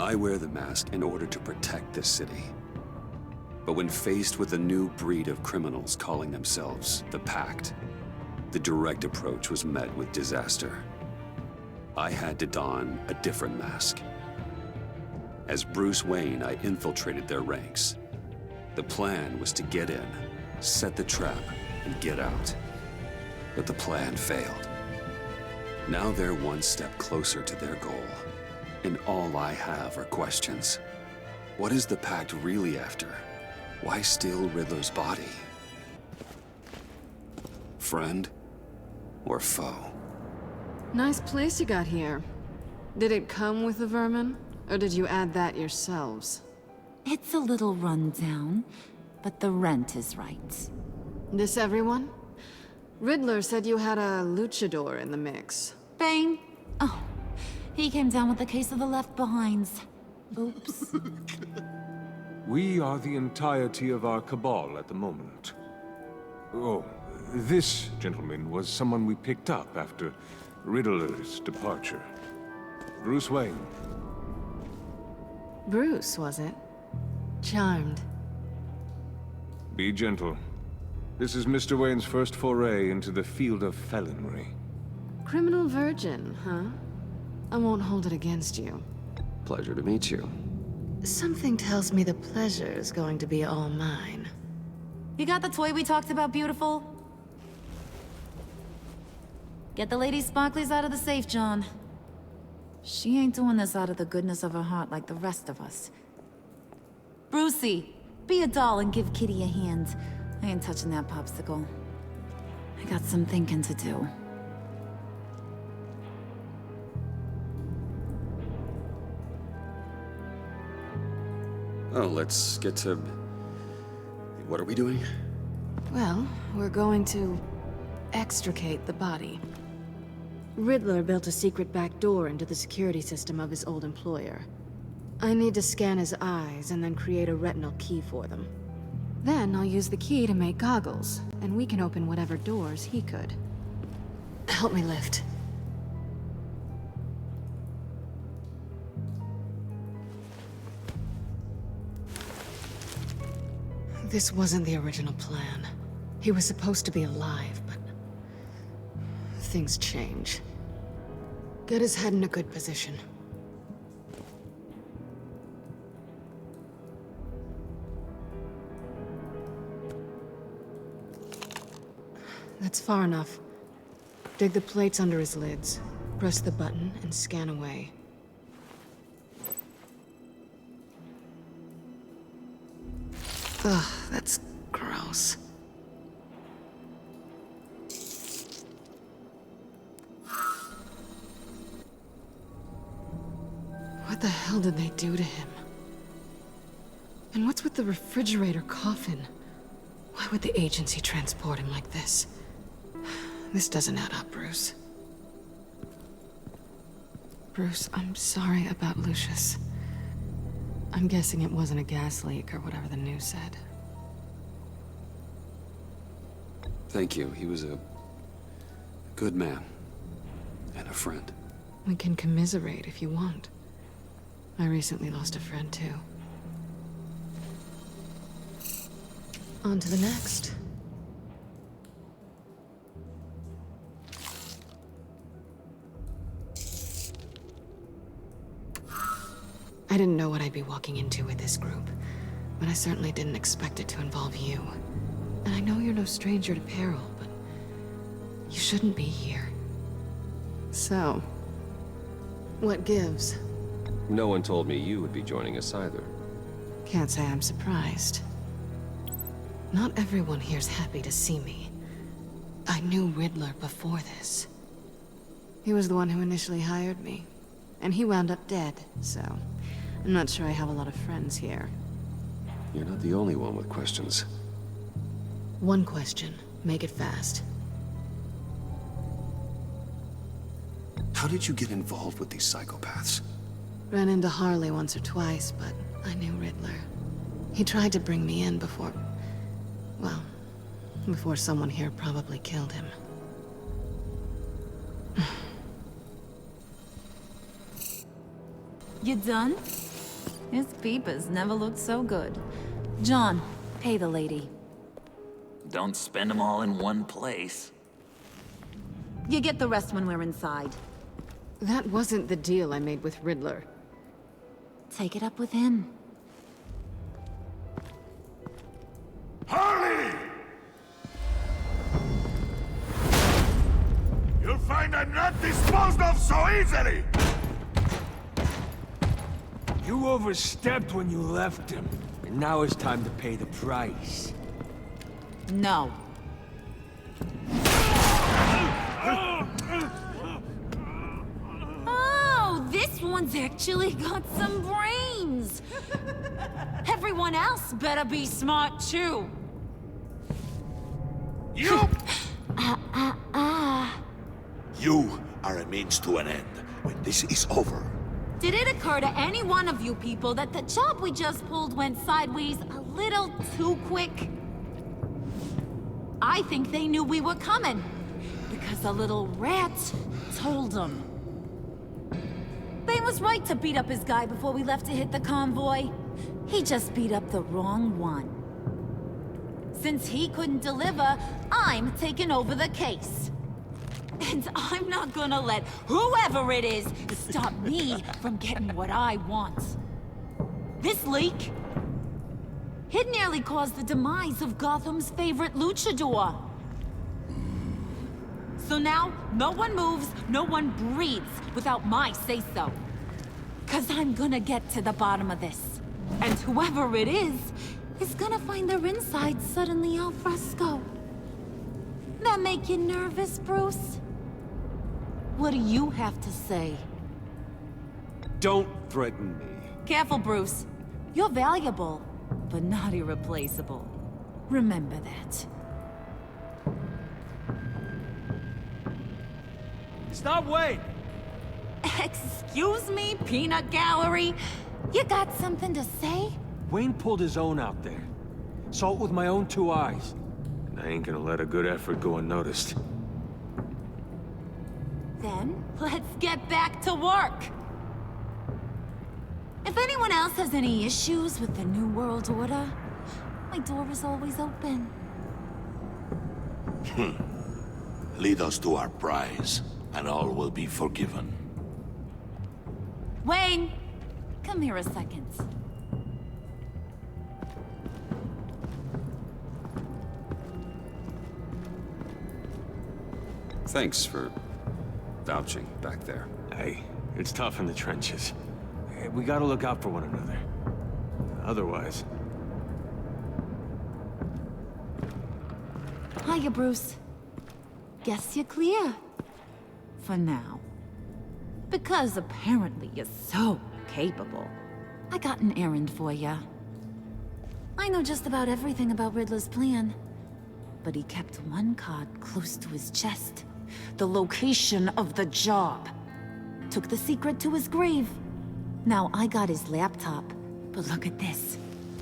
I wear the mask in order to protect this city. But when faced with a new breed of criminals calling themselves the Pact, the direct approach was met with disaster. I had to don a different mask. As Bruce Wayne, I infiltrated their ranks. The plan was to get in, set the trap, and get out. But the plan failed. Now they're one step closer to their goal, and all I have are questions. What is the Pact really after? Why steal Riddler's body? Friend or foe? Nice place you got here. Did it come with the vermin, or did you add that yourselves? It's a little run down, but the rent is right. This everyone? Riddler said you had a luchador in the mix. Bang! Oh, he came down with a case of the left behinds. Oops. We are the entirety of our cabal at the moment. Oh, this gentleman was someone we picked up after Riddler's departure. Bruce Wayne. Bruce, was it? Charmed. Be gentle. This is Mr. Wayne's first foray into the field of felonry. Criminal virgin, huh? I won't hold it against you. Pleasure to meet you. Something tells me the pleasure's going to be all mine. You got the toy we talked about, beautiful? Get the lady sparklies out of the safe, John. She ain't doing this out of the goodness of her heart like the rest of us. Brucey, be a doll and give Kitty a hand. I ain't touching that popsicle. I got some thinking to do. Oh, let's get to... What are we doing? Well, we're going to extricate the body. Riddler built a secret back door into the security system of his old employer. I need to scan his eyes and then create a retinal key for them. Then I'll use the key to make goggles, and we can open whatever doors he could. Help me lift. This wasn't the original plan. He was supposed to be alive, but... things change. Get his head in a good position. That's far enough. Dig the plates under his lids, press the button, and scan away. Ugh, that's gross. What the hell did they do to him? And what's with the refrigerator coffin? Why would the agency transport him like this? This doesn't add up, Bruce. Bruce, I'm sorry about Lucius. I'm guessing it wasn't a gas leak or whatever the news said. Thank you. He was a good man. And a friend. We can commiserate if you want. I recently lost a friend, too. On to the next. I didn't know what I'd be walking into with this group, but I certainly didn't expect it to involve you. And I know you're no stranger to peril, but you shouldn't be here. So, what gives? No one told me you would be joining us either. Can't say I'm surprised. Not everyone here's happy to see me. I knew Riddler before this. He was the one who initially hired me, and he wound up dead, so I'm not sure I have a lot of friends here. You're not the only one with questions. One question. Make it fast. How did you get involved with these psychopaths? Ran into Harley once or twice, but I knew Riddler. He tried to bring me in before... well, before someone here probably killed him. You done? His peepers never looked so good. John, pay the lady. Don't spend them all in one place. You get the rest when we're inside. That wasn't the deal I made with Riddler. Take it up with him. Harley! You'll find I'm not disposed of so easily! You overstepped when you left him, and now it's time to pay the price. No. Oh, this one's actually got some brains. Everyone else better be smart too. You! You are a means to an end. When this is over, Did it occur to any one of you people that the job we just pulled went sideways a little too quick? I think they knew we were coming, because a little rat told them. Bane was right to beat up his guy before we left to hit the convoy. He just beat up the wrong one. Since he couldn't deliver, I'm taking over the case. And I'm not gonna let whoever it is stop me from getting what I want. This leak, it nearly caused the demise of Gotham's favorite luchador. So now, no one moves, no one breathes without my say-so. 'Cause I'm gonna get to the bottom of this. And whoever it is gonna find their insides suddenly al fresco. That make you nervous, Bruce? What do you have to say? Don't threaten me. Careful, Bruce. You're valuable, but not irreplaceable. Remember that. Stop, wait! Excuse me, peanut gallery? You got something to say? Wayne pulled his own out there. Saw it with my own two eyes. And I ain't gonna let a good effort go unnoticed. Then, let's get back to work. If anyone else has any issues with the New World Order, my door is always open. lead us to our prize, and all will be forgiven. Wayne, come here a second. Thanks for vouching back there. Hey, it's tough in the trenches. Hey, we gotta look out for one another. Otherwise... Hiya, Bruce. Guess you're clear. For now. Because apparently you're so capable. I got an errand for you. I know just about everything about Riddler's plan. But he kept one card close to his chest. The location of the job. Took the secret to his grave. Now I got his laptop. But look at this.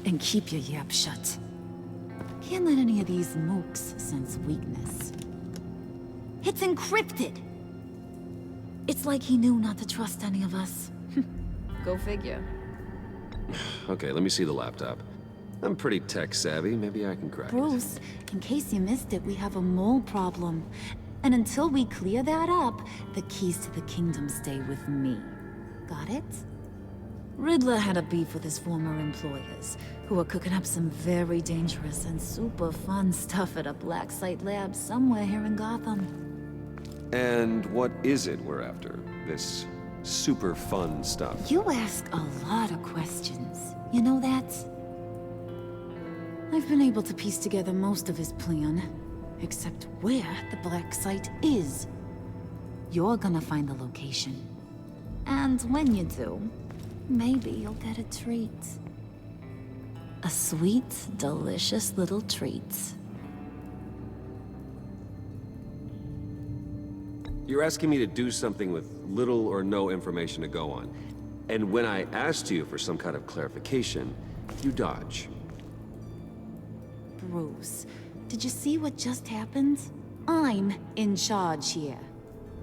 And keep your yap shut. Can't let any of these mooks sense weakness. It's encrypted! It's like he knew not to trust any of us. Go figure. Okay, let me see the laptop. I'm pretty tech-savvy. Maybe I can crack it. Bruce, in case you missed it, we have a mole problem. And until we clear that up, the keys to the kingdom stay with me. Got it? Riddler had a beef with his former employers, who were cooking up some very dangerous and super fun stuff at a black site lab somewhere here in Gotham. And what is it we're after? This super fun stuff? You ask a lot of questions. You know that? I've been able to piece together most of his plan, except where the black site is. You're gonna find the location. And when you do, maybe you'll get a treat. A sweet, delicious little treat. You're asking me to do something with little or no information to go on. And when I asked you for some kind of clarification, you dodge. Bruce, did you see what just happened? I'm in charge here.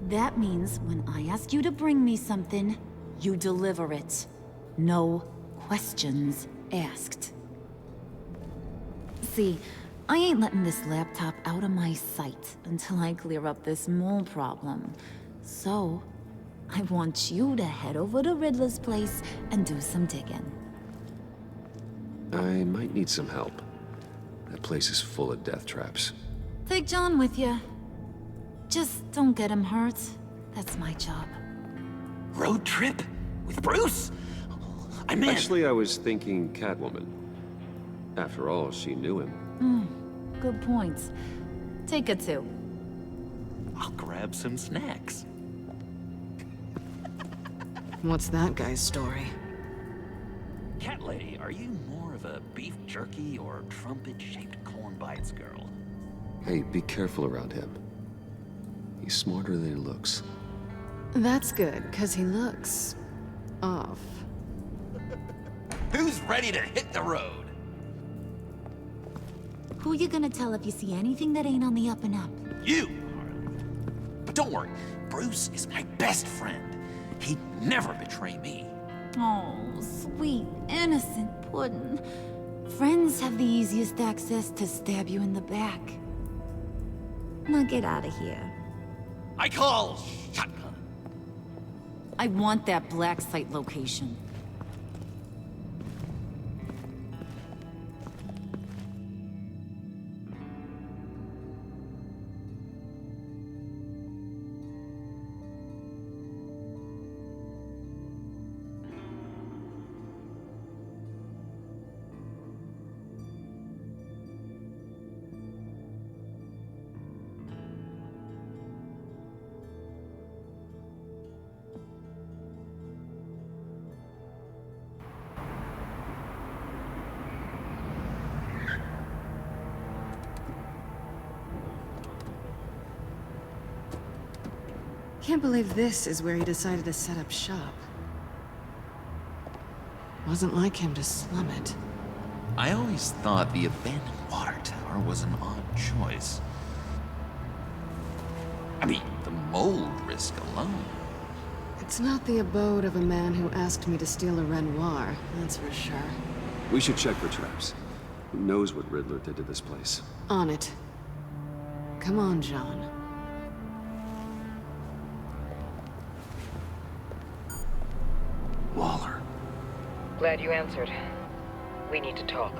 That means when I ask you to bring me something, you deliver it. No questions asked. See, I ain't letting this laptop out of my sight until I clear up this mole problem. So, I want you to head over to Riddler's place and do some digging. I might need some help. That place is full of death traps. Take John with you. Just don't get him hurt. That's my job. Road trip? With Bruce? I'm in. Actually, I was thinking Catwoman. After all, she knew him. Good points. Take it too. I'll grab some snacks. What's that guy's story? Cat lady, are you more of a beef jerky or trumpet-shaped corn bites girl? Hey, be careful around him. He's smarter than he looks. That's good, because he looks... off. Who's ready to hit the road? Who you gonna tell if you see anything that ain't on the up and up? You, Harley. But don't worry, Bruce is my best friend. He'd never betray me. Oh, sweet, innocent puddin'. Friends have the easiest access to stab you in the back. Now get out of here. I call shotgun. I want that black site location. Can't believe this is where he decided to set up shop. Wasn't like him to slum it. I always thought the abandoned water tower was an odd choice. I mean, the mold risk alone. It's not the abode of a man who asked me to steal a Renoir, that's for sure. We should check for traps. Who knows what Riddler did to this place? On it. Come on, John. Waller. Glad you answered. We need to talk.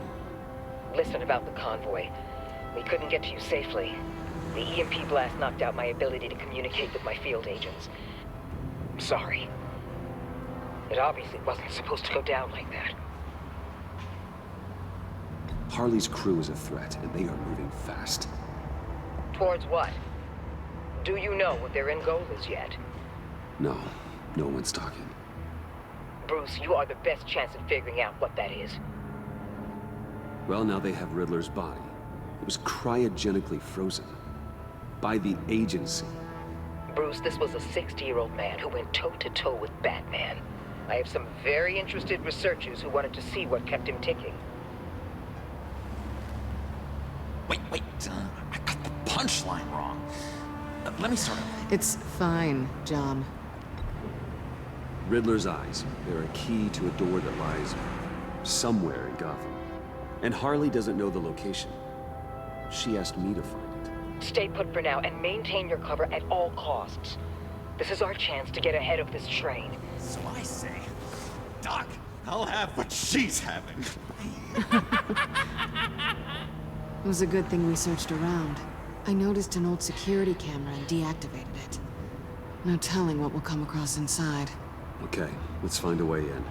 Listen about the convoy. We couldn't get to you safely. The EMP blast knocked out my ability to communicate with my field agents. I'm sorry. It obviously wasn't supposed to go down like that. Harley's crew is a threat, and they are moving fast. Towards what? Do you know what their end goal is yet? No, no one's talking. Bruce, you are the best chance at figuring out what that is. Well, now they have Riddler's body. It was cryogenically frozen. By the agency. Bruce, this was a 60-year-old man who went toe-to-toe with Batman. I have some very interested researchers who wanted to see what kept him ticking. Wait, I got the punchline wrong. Let me start over. It's fine, John. Riddler's eyes. They're a key to a door that lies somewhere in Gotham. And Harley doesn't know the location. She asked me to find it. Stay put for now and maintain your cover at all costs. This is our chance to get ahead of this train. So I say, Doc, I'll have what she's having. It was a good thing we searched around. I noticed an old security camera and deactivated it. No telling what we'll come across inside. Okay, let's find a way in.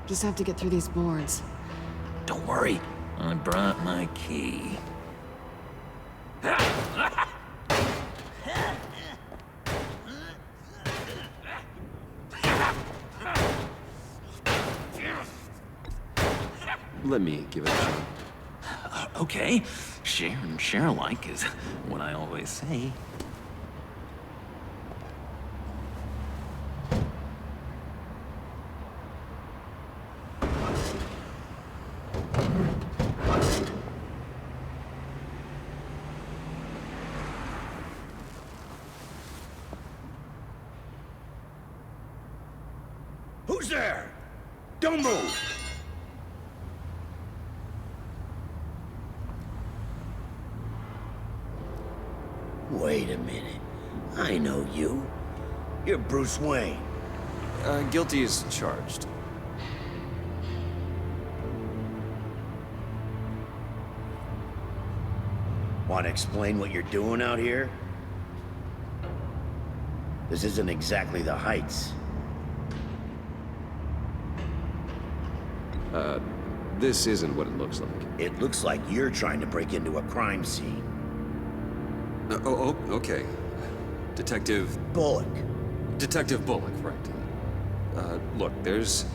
Just have to get through these boards. Don't worry, I brought my key. Let me give it a shot. Okay, share and share alike is what I always say. Who's there? Don't move! Wait a minute. I know you. You're Bruce Wayne. Guilty as charged. Want to explain what you're doing out here? This isn't exactly the Heights. This isn't what it looks like. It looks like you're trying to break into a crime scene. Okay. Detective Bullock. Detective Bullock, right. Look, there's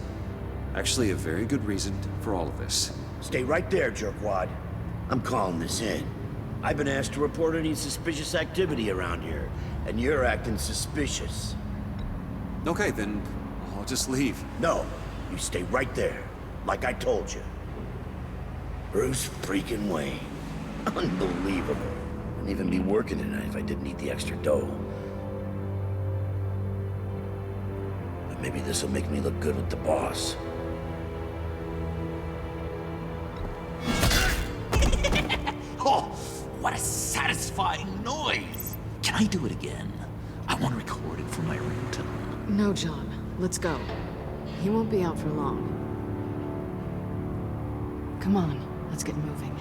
actually a very good reason for all of this. Stay right there, jerkwad. I'm calling this in. I've been asked to report any suspicious activity around here, and you're acting suspicious. Okay, then I'll just leave. No, you stay right there, like I told you. Bruce freaking Wayne. Unbelievable. I'd even be working tonight if I didn't need the extra dough. But maybe this'll make me look good with the boss. Oh, what a satisfying noise! Can I do it again? I want to record it for my ringtone. No, John. Let's go. He won't be out for long. Come on, let's get moving.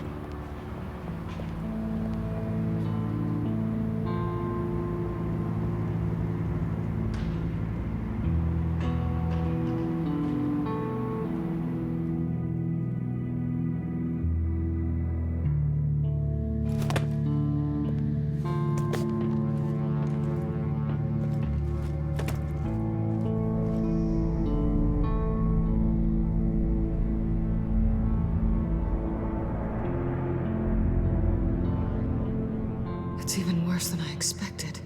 It's even worse than I expected.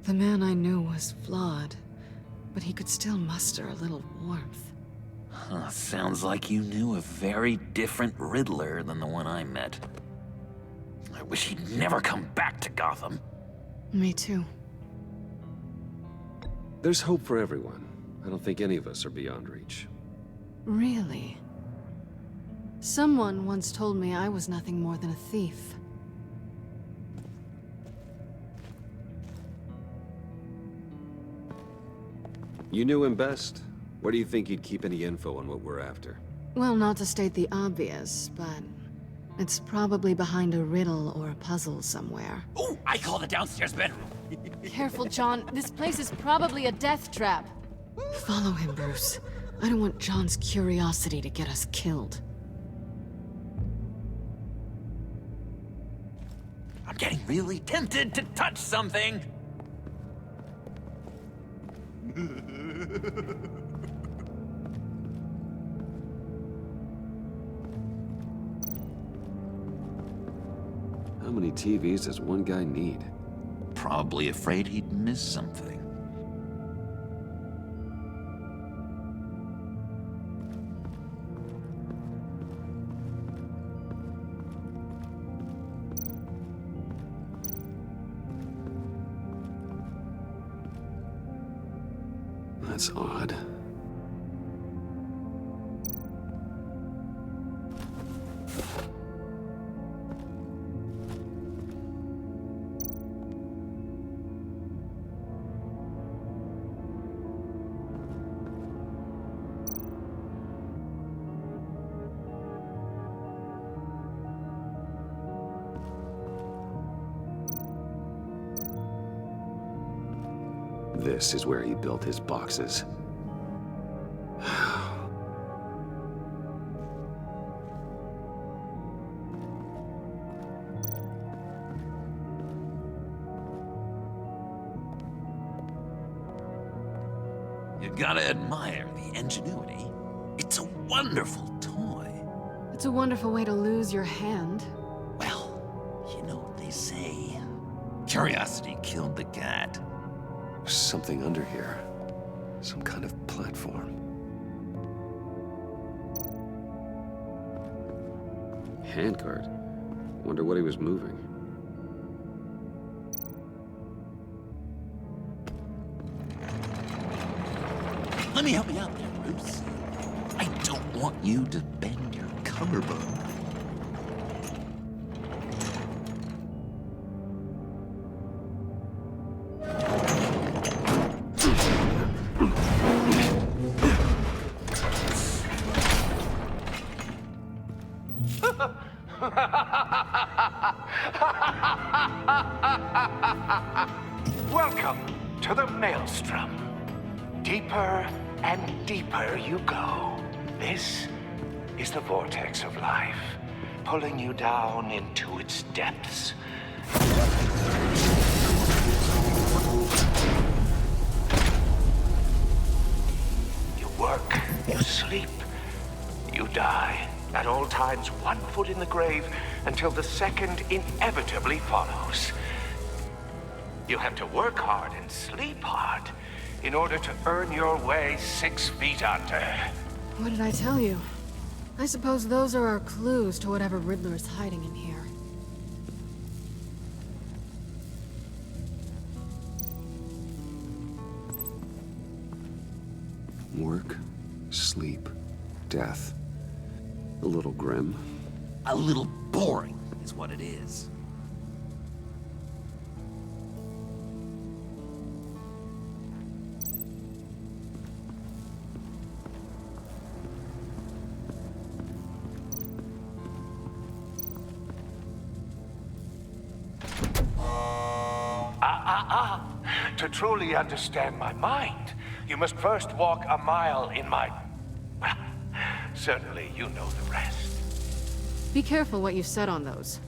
The man I knew was flawed, but he could still muster a little warmth. Huh, sounds like you knew a very different Riddler than the one I met. I wish he'd never come back to Gotham. Me too. There's hope for everyone. I don't think any of us are beyond reach. Really? Someone once told me I was nothing more than a thief. You knew him best. Where do you think he'd keep any info on what we're after? Well, not to state the obvious, but it's probably behind a riddle or a puzzle somewhere. Oh, I call the downstairs bedroom. Careful, John. This place is probably a death trap. Follow him, Bruce. I don't want John's curiosity to get us killed. I'm getting really tempted to touch something. How many TVs does one guy need? Probably afraid he'd miss something. That's odd. This is where he built his boxes. You gotta admire the ingenuity. It's a wonderful toy. It's a wonderful way to lose your hand. Well, you know what they say. Curiosity killed the cat. There's something under here. Some kind of platform. Handcart. Wonder what he was moving. Let me help you out there, Bruce. I don't want you to bend your collarbone. Welcome to the Maelstrom. Deeper and deeper you go. This is the vortex of life, pulling you down into its depths. You work, you sleep, you die. At all times, 1 foot in the grave until the second inevitably follows. You have to work hard and sleep hard in order to earn your way 6 feet under. What did I tell you? I suppose those are our clues to whatever Riddler is hiding in here. Work, sleep, death. A little grim. A little boring is what it is. To truly understand my mind, you must first walk a mile in my... Well, certainly you know the rest. Be careful what you said on those.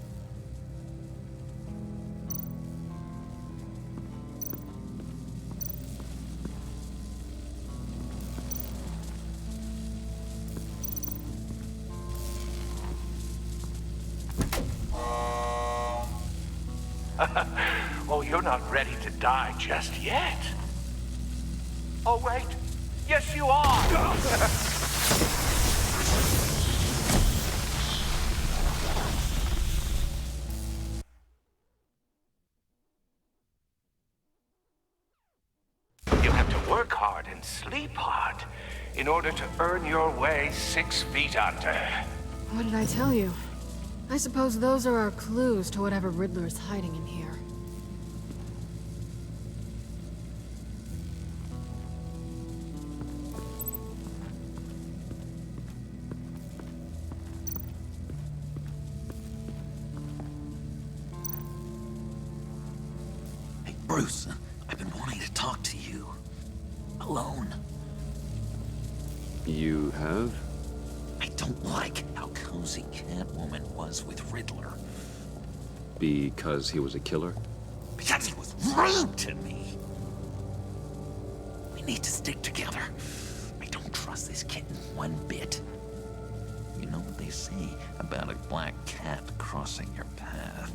Oh, you're not ready to die just yet. Oh, wait. Yes, you are. You have to work hard and sleep hard in order to earn your way 6 feet under. What did I tell you? I suppose those are our clues to whatever Riddler is hiding in here. Hey, Bruce, I've been wanting to talk to you. Alone. You have? I don't like how cozy Catwoman was with Riddler. Because he was a killer? Because he was rude to me. We need to stick together. I don't trust this kitten one bit. You know what they say about a black cat crossing your path?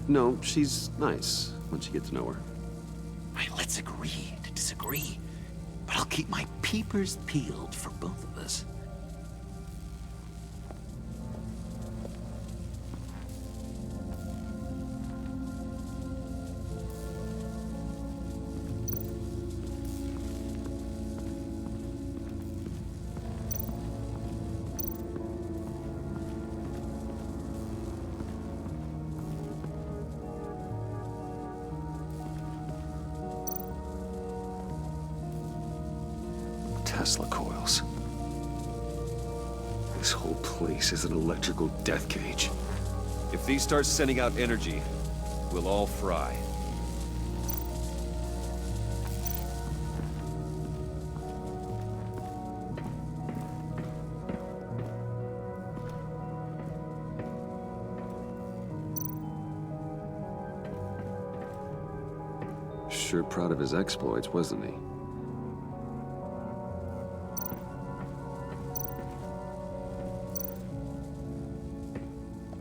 No, she's nice once you get to know her. Right, let's agree to disagree. But I'll keep my peepers peeled for both of us. Tesla coils. This whole place is an electrical death cage. If these start sending out energy, we'll all fry. Sure proud of his exploits, wasn't he?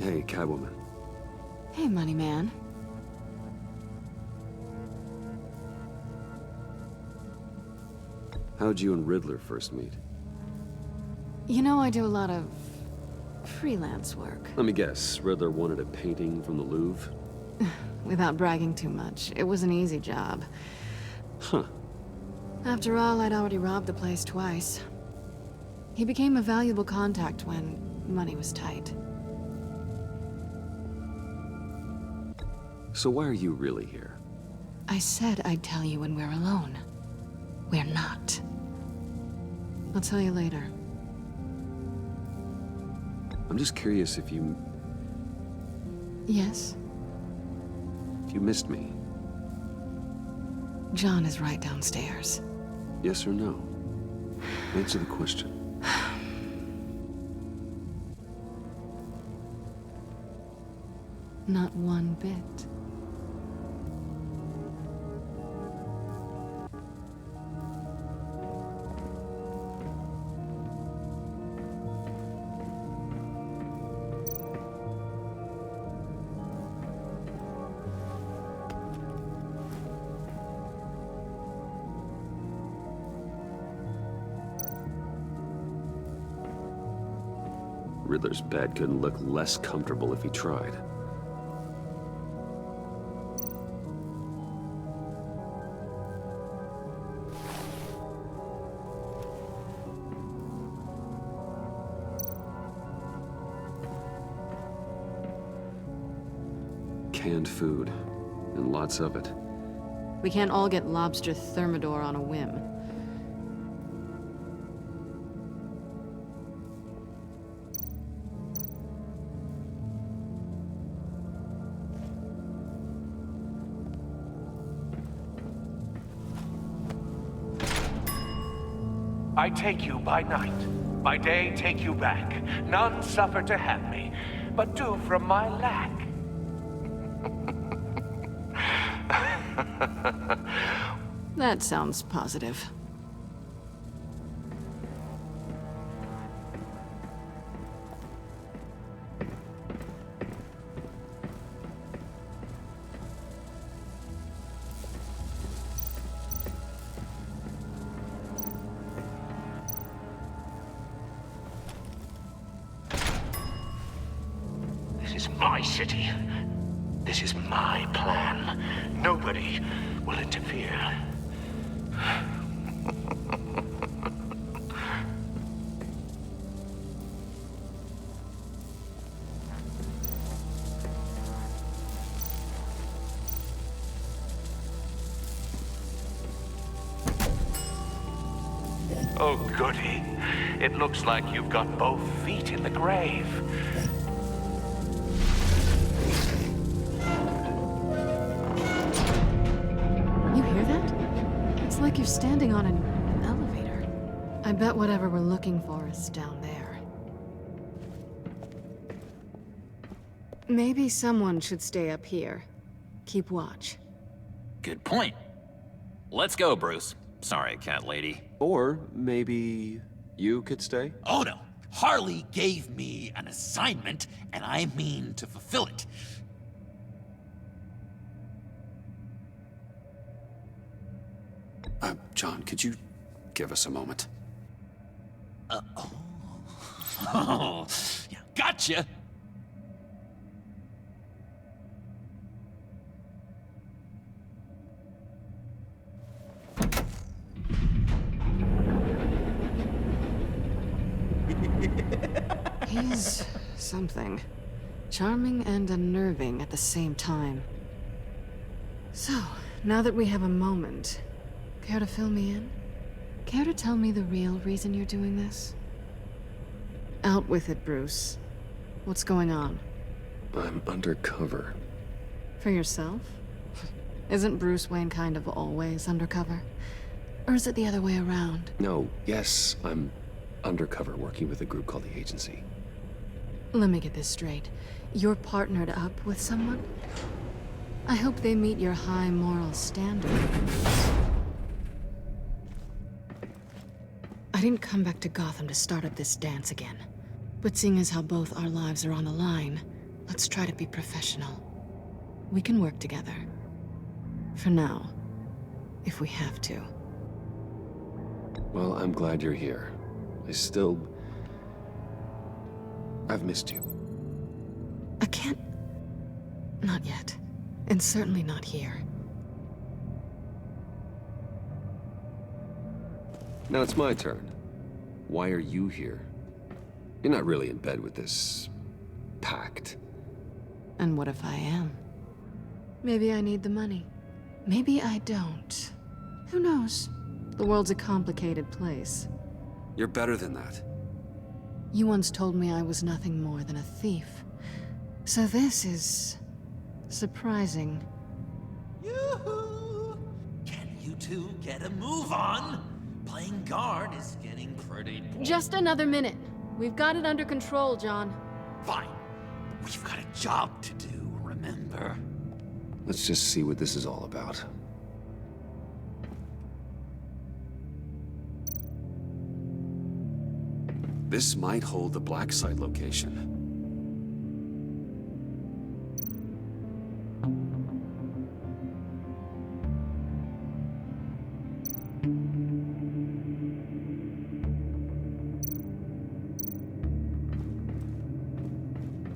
Hey, Catwoman. Hey, Money Man. How'd you and Riddler first meet? You know, I do a lot of freelance work. Let me guess, Riddler wanted a painting from the Louvre? Without bragging too much, it was an easy job. Huh. After all, I'd already robbed the place twice. He became a valuable contact when money was tight. So why are you really here? I said I'd tell you when we're alone. We're not. I'll tell you later. I'm just curious if you Yes? missed me. John is right downstairs. Yes or no? Answer the question. Not one bit. Riddler's bed couldn't look less comfortable if he tried. Canned food, and lots of it. We can't all get lobster thermidor on a whim. I take you by night, by day take you back. None suffer to have me, but do from my lack. That sounds positive. This is my city. This is my plan. Nobody will interfere. Oh, goody. It looks like you've got both feet in the grave. You hear that? It's like you're standing on an elevator. I bet whatever we're looking for is down there. Maybe someone should stay up here. Keep watch. Good point. Let's go, Bruce. Sorry, cat lady. Or maybe you could stay? Oh no. Harley gave me an assignment, and I mean to fulfill it. John, could you give us a moment? Oh, yeah, gotcha. He's something. Charming and unnerving at the same time. So, now that we have a moment, care to fill me in? Care to tell me the real reason you're doing this? Out with it, Bruce. What's going on? I'm undercover. For yourself? Isn't Bruce Wayne kind of always undercover? Or is it the other way around? No, yes, I'm undercover working with a group called the Agency. Let me get this straight. You're partnered up with someone? I hope they meet your high moral standard. I didn't come back to Gotham to start up this dance again. But seeing as how both our lives are on the line, let's try to be professional. We can work together. For now. If we have to. Well, I'm glad you're here. I've missed you. I can't... Not yet. And certainly not here. Now it's my turn. Why are you here? You're not really in bed with this... pact. And what if I am? Maybe I need the money. Maybe I don't. Who knows? The world's a complicated place. You're better than that. You once told me I was nothing more than a thief. So this is... surprising. Yoo-hoo! Can you two get a move on? Playing guard is getting pretty... Just another minute. We've got it under control, John. Fine. We've got a job to do, remember? Let's just see what this is all about. This might hold the black site location.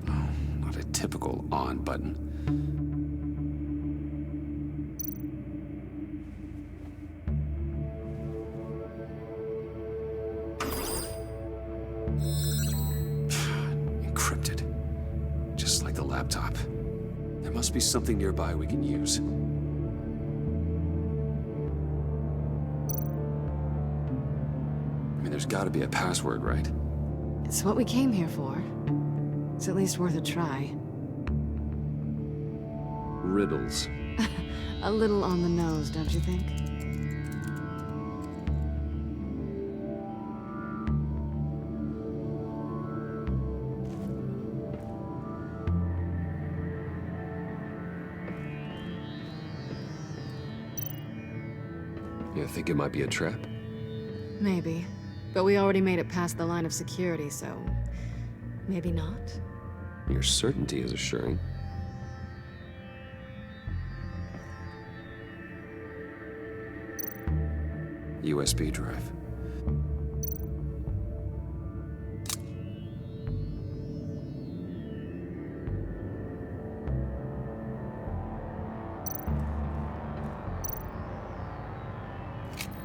Oh, not a typical on button. Encrypted. Just like the laptop. There must be something nearby we can use. I mean, there's gotta be a password, right? It's what we came here for. It's at least worth a try. Riddles. A little on the nose, don't you think? You think it might be a trap? Maybe. But we already made it past the line of security, so... maybe not? Your certainty is assuring. USB drive.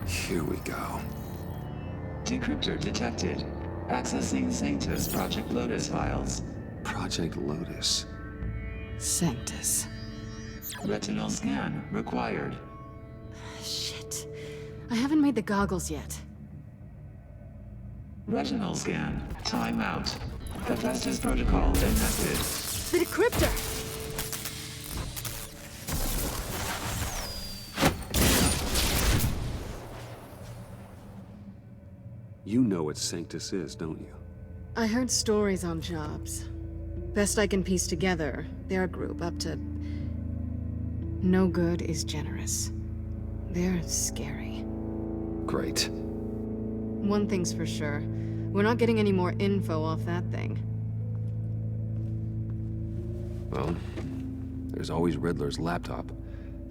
Here we go. Decryptor detected. Accessing Sanctus Project Lotus files. Project Lotus. Sanctus. Retinal scan required. Shit. I haven't made the goggles yet. Retinal scan. Timeout. Hephaestus protocol enacted. The decryptor! You know what Sanctus is, don't you? I heard stories on jobs. Best I can piece together, their group up to... no good is generous. They're scary. Great. One thing's for sure. We're not getting any more info off that thing. Well, there's always Riddler's laptop.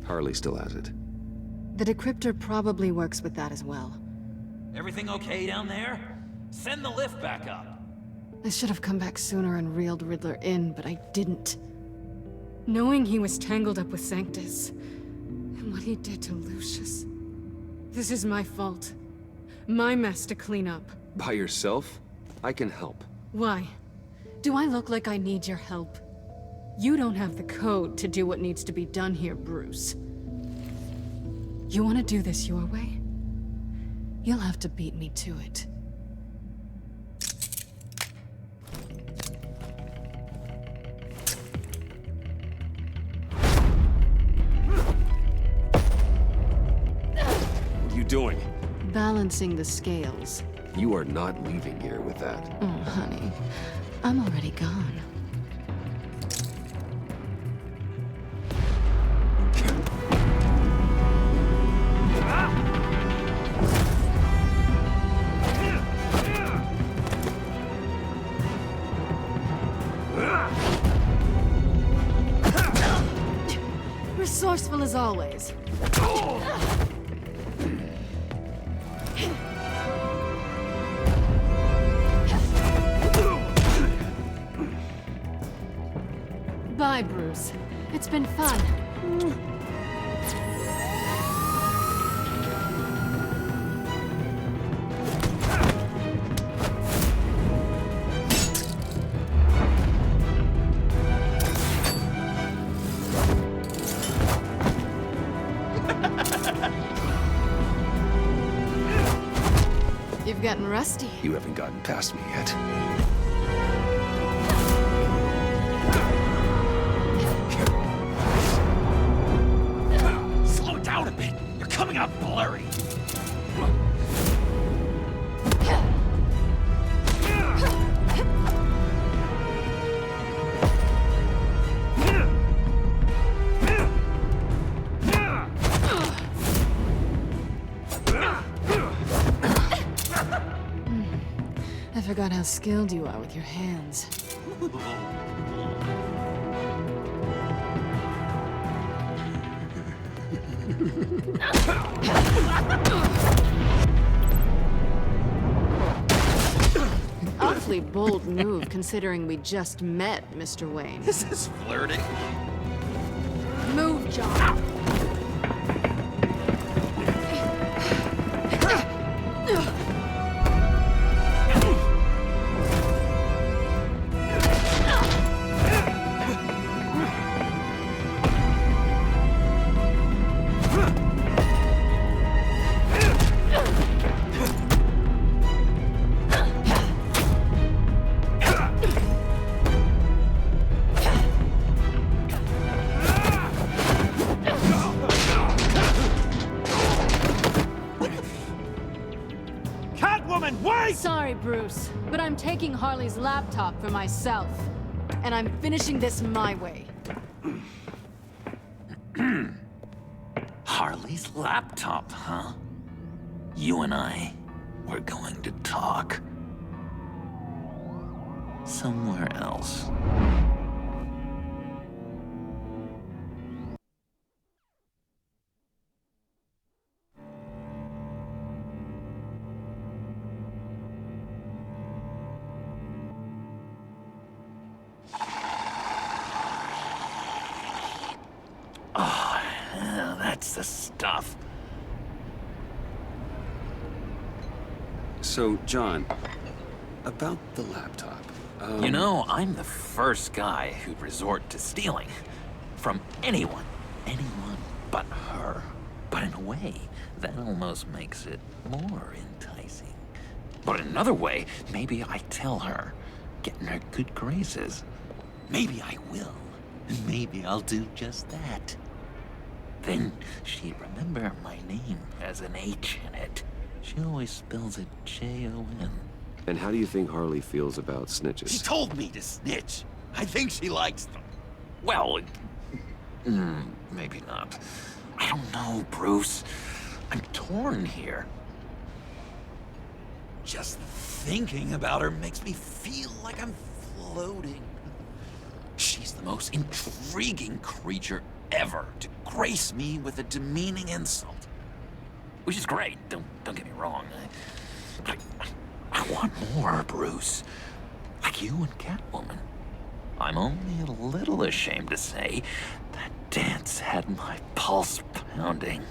Harley still has it. The decryptor probably works with that as well. Everything okay down there? Send the lift back up. I should have come back sooner and reeled Riddler in, but I didn't. Knowing he was tangled up with Sanctus, and what he did to Lucius. This is my fault. My mess to clean up. By yourself? I can help. Why? Do I look like I need your help? You don't have the code to do what needs to be done here, Bruce. You want to do this your way? You'll have to beat me to it. What are you doing? Balancing the scales. You are not leaving here with that. Oh, honey. I'm already gone. Resourceful as always. Bye, Bruce. It's been fun. getting rusty. You haven't gotten past me yet. Slow down a bit. You're coming out blurry. I forgot how skilled you are with your hands. Awfully bold move, considering we just met, Mr. Wayne. This is flirting. Move, John. Sorry, Bruce, but I'm taking Harley's laptop for myself. And I'm finishing this my way. Harley's laptop, huh? You and I, we're going to talk. Somewhere else. Oh, yeah, that's the stuff. So, John, about the laptop. You know, I'm the first guy who'd resort to stealing. From anyone. Anyone but her. But in a way, that almost makes it more enticing. But in another way, maybe I tell her, get in her good graces. Maybe I will. And maybe I'll do just that. Then she'd remember my name as an H in it. She always spells it J-O-N. And how do you think Harley feels about snitches? She told me to snitch. I think she likes them. Well, maybe not. I don't know, Bruce. I'm torn here. Just thinking about her makes me feel like I'm floating. She's the most intriguing creature ever to grace me with a demeaning insult. Which is great, don't get me wrong. I want more, Bruce. Like you and Catwoman. I'm only a little ashamed to say that dance had my pulse pounding.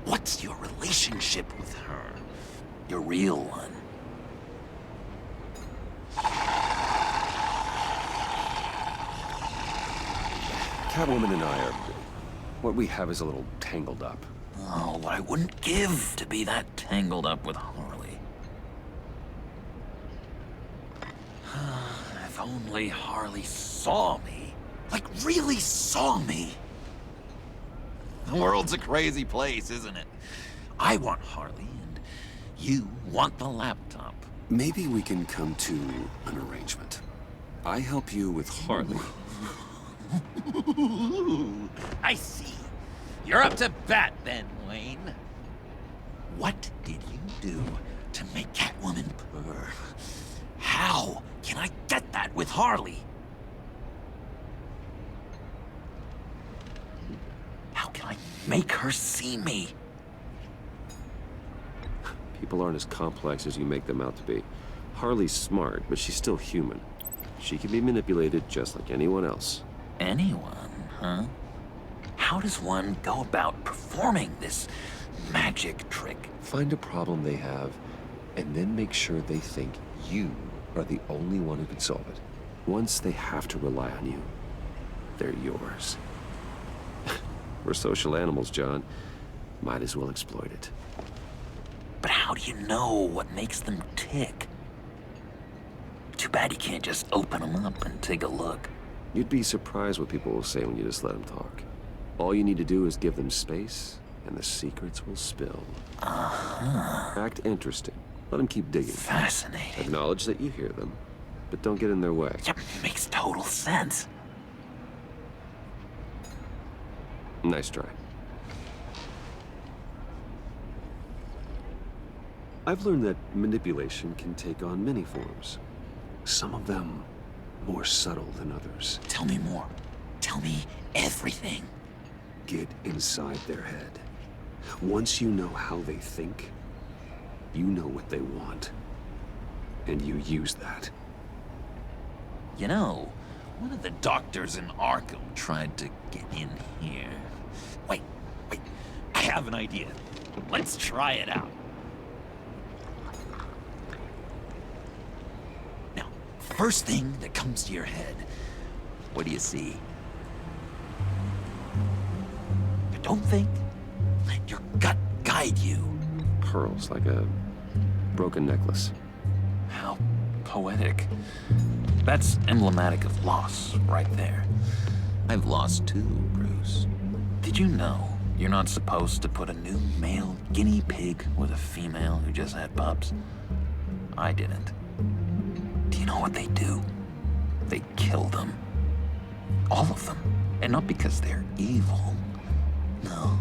What's your relationship with her? Your real one. Catwoman and I are... what we have is a little tangled up. Oh, what I wouldn't give to be that tangled up with Harley. If only Harley saw me. Like, really saw me. The world's a crazy place, isn't it? I want Harley, and you want the laptop. Maybe we can come to an arrangement. I help you with Harley. I see. You're up to bat then, Wayne. What did you do to make Catwoman purr? How can I get that with Harley? How can I make her see me? People aren't as complex as you make them out to be. Harley's smart, but she's still human. She can be manipulated just like anyone else. Anyone, huh? How does one go about performing this magic trick? Find a problem they have, and then make sure they think you are the only one who can solve it. Once they have to rely on you, they're yours. We're social animals, John. Might as well exploit it. But how do you know what makes them tick? Too bad you can't just open them up and take a look. You'd be surprised what people will say when you just let them talk. All you need to do is give them space, and the secrets will spill. Act interesting. Let them keep digging. Fascinating. Acknowledge that you hear them, but don't get in their way. Yep, makes total sense. Nice try. I've learned that manipulation can take on many forms. Some of them more subtle than others. Tell me more. Tell me everything. Get inside their head. Once you know how they think, you know what they want. And you use that. You know, one of the doctors in Arkham tried to get in here. Wait. I have an idea. Let's try it out. Now, first thing that comes to your head, what do you see? But don't think. Let your gut guide you. Pearls, like a broken necklace. How poetic. That's emblematic of loss, right there. I've lost too, Bruce. Did you know you're not supposed to put a new male guinea pig with a female who just had pups? I didn't. Do you know what they do? They kill them. All of them. And not because they're evil. No.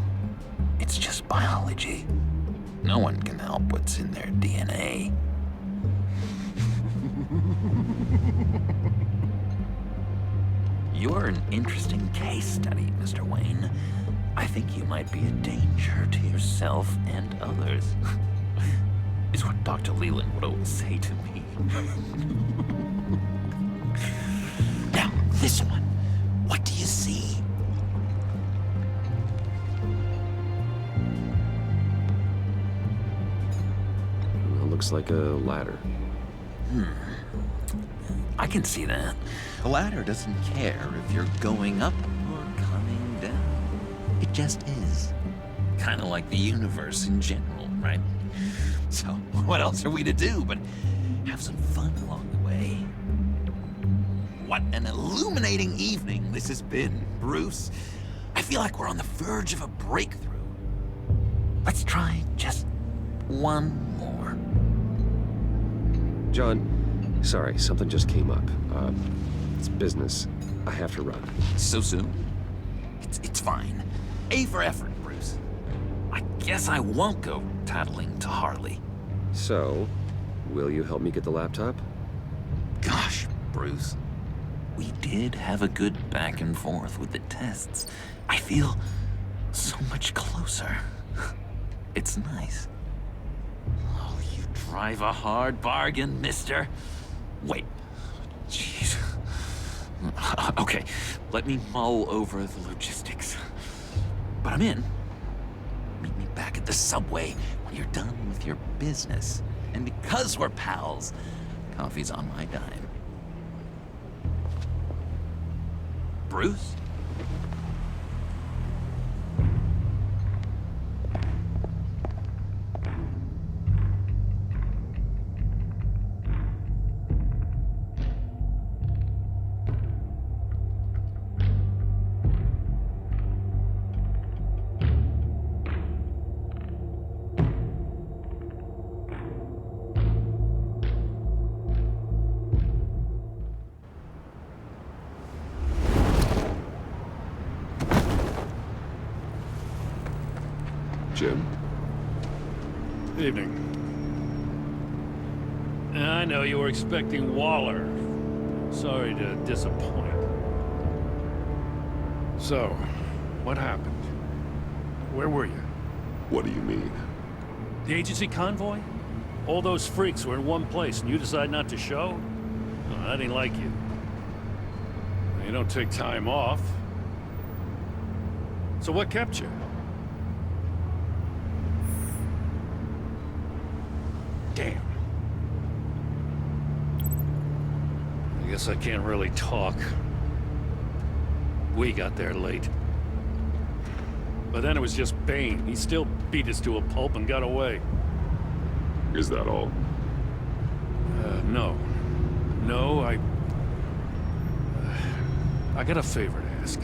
It's just biology. No one can help what's in their DNA. You're an interesting case study, Mr. Wayne. I think you might be a danger to yourself and others. Is what Dr. Leland would always say to me. Now, this one. What do you see? It looks like a ladder. I can see that. A ladder doesn't care if you're going up or coming down. It just is. Kind of like the universe in general, right? So, what else are we to do but have some fun along the way? What an illuminating evening this has been, Bruce. I feel like we're on the verge of a breakthrough. Let's try just one more. John, sorry, something just came up. It's business. I have to run. So soon? It's fine. A for effort, Bruce. I guess I won't go tattling to Harley. So, will you help me get the laptop? Gosh, Bruce. We did have a good back and forth with the tests. I feel so much closer. It's nice. Oh, you drive a hard bargain, mister. Wait. Jeez. Okay, let me mull over the logistics. But I'm in. Meet me back at the subway when you're done with your business. And because we're pals, coffee's on my dime. Bruce? Jim? Evening. I know you were expecting Waller. Sorry to disappoint. So, what happened? Where were you? What do you mean? The agency convoy? All those freaks were in one place and you decide not to show? Oh, I didn't like you. You don't take time off. So what kept you? Damn. I guess I can't really talk. We got there late. But then it was just Bane. He still beat us to a pulp and got away. Is that all? No. No, I got a favor to ask.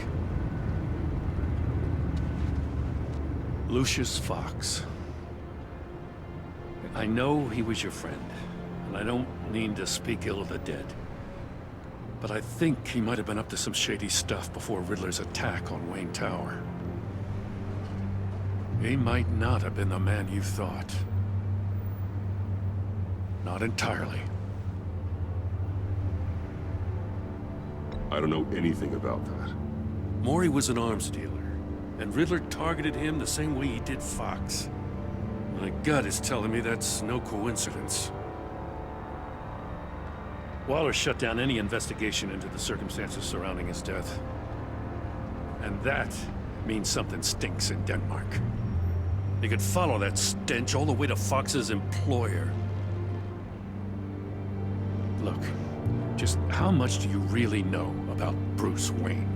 Lucius Fox. I know he was your friend, and I don't mean to speak ill of the dead. But I think he might have been up to some shady stuff before Riddler's attack on Wayne Tower. He might not have been the man you thought. Not entirely. I don't know anything about that. Maury was an arms dealer, and Riddler targeted him the same way he did Fox. My gut is telling me that's no coincidence. Waller shut down any investigation into the circumstances surrounding his death. And that means something stinks in Denmark. You could follow that stench all the way to Fox's employer. Look, just how much do you really know about Bruce Wayne?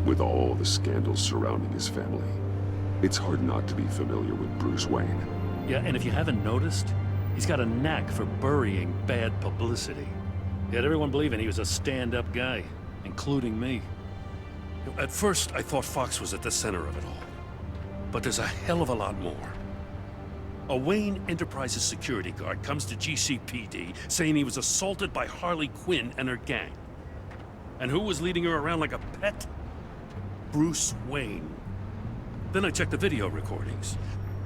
With all the scandals surrounding his family, it's hard not to be familiar with Bruce Wayne. Yeah, and if you haven't noticed, he's got a knack for burying bad publicity. He had everyone believing he was a stand-up guy, including me. At first, I thought Fox was at the center of it all. But there's a hell of a lot more. A Wayne Enterprises security guard comes to GCPD saying he was assaulted by Harley Quinn and her gang. And who was leading her around like a pet? Bruce Wayne. Then I checked the video recordings.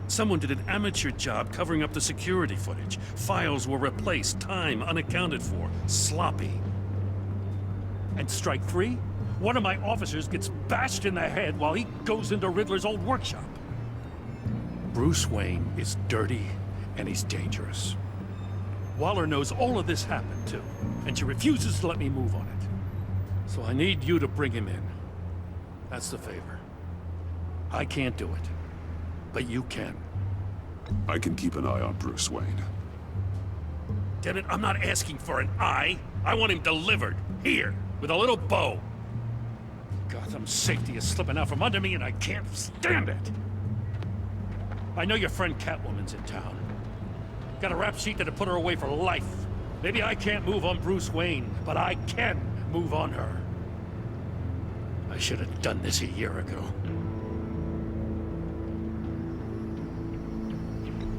Someone did an amateur job covering up the security footage. Files were replaced, time unaccounted for, sloppy. And strike three? One of my officers gets bashed in the head while he goes into Riddler's old workshop. Bruce Wayne is dirty and he's dangerous. Waller knows all of this happened too, and she refuses to let me move on it. So I need you to bring him in. That's the favor. I can't do it, but you can. I can keep an eye on Bruce Wayne. Damn it, I'm not asking for an eye. I want him delivered, here, with a little bow. Gotham's safety is slipping out from under me and I can't stand it. I know your friend Catwoman's in town. Got a rap sheet that'd put her away for life. Maybe I can't move on Bruce Wayne, but I can move on her. I should have done this a year ago.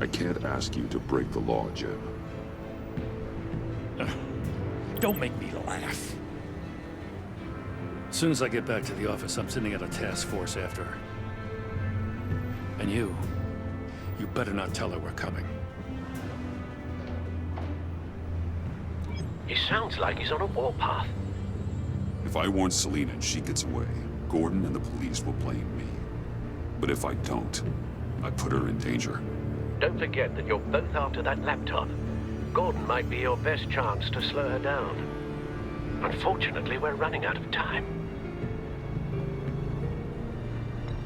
I can't ask you to break the law, Jim. Don't make me laugh. As soon as I get back to the office, I'm sending out a task force after her. And you better not tell her we're coming. He sounds like he's on a warpath. If I warn Selina and she gets away, Gordon and the police will blame me. But if I don't, I put her in danger. Don't forget that you're both after that laptop. Gordon might be your best chance to slow her down. Unfortunately, we're running out of time.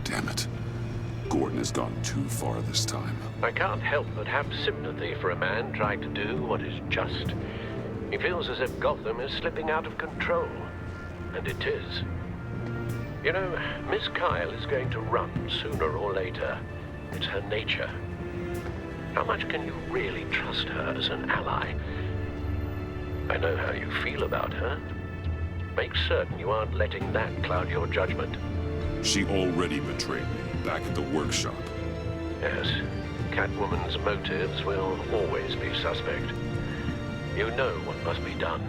Damn it. Gordon has gone too far this time. I can't help but have sympathy for a man trying to do what is just. He feels as if Gotham is slipping out of control. And it is. You know, Miss Kyle is going to run sooner or later. It's her nature. How much can you really trust her as an ally? I know how you feel about her. Make certain you aren't letting that cloud your judgment. She already betrayed me back at the workshop. Yes, Catwoman's motives will always be suspect. You know what must be done.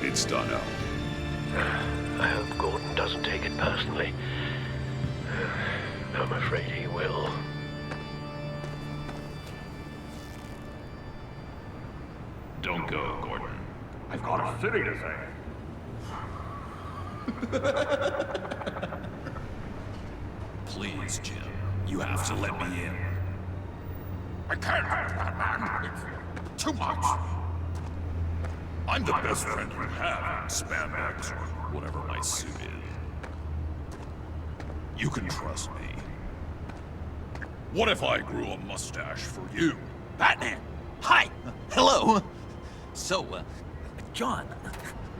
It's done, Al. I hope Gordon doesn't take it personally. I'm afraid he will. Don't go, Gordon. I've got a city to save. Please, Jim. You have to let me in. I can't, Batman. It's too much. I'm the best friend you have in spandex or whatever my suit is. You can trust me. What if I grew a mustache for you? Batman! Hi! Hello! So, John.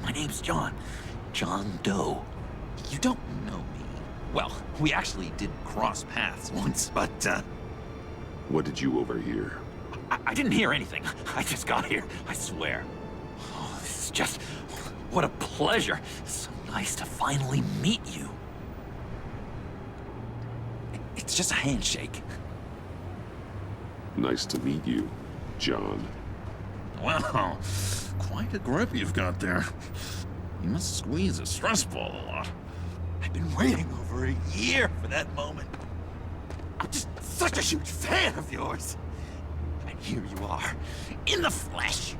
My name's John. John Doe. You don't know me. Well, we actually did cross paths once, but, What did you overhear? I didn't hear anything. I just got here, I swear. Oh, this is just... what a pleasure. So nice to finally meet you. It's just a handshake. Nice to meet you, John. Wow, quite a grip you've got there. You must squeeze a stress ball a lot. I've been waiting over a year for that moment. I'm just such a huge fan of yours. And here you are, in the flesh.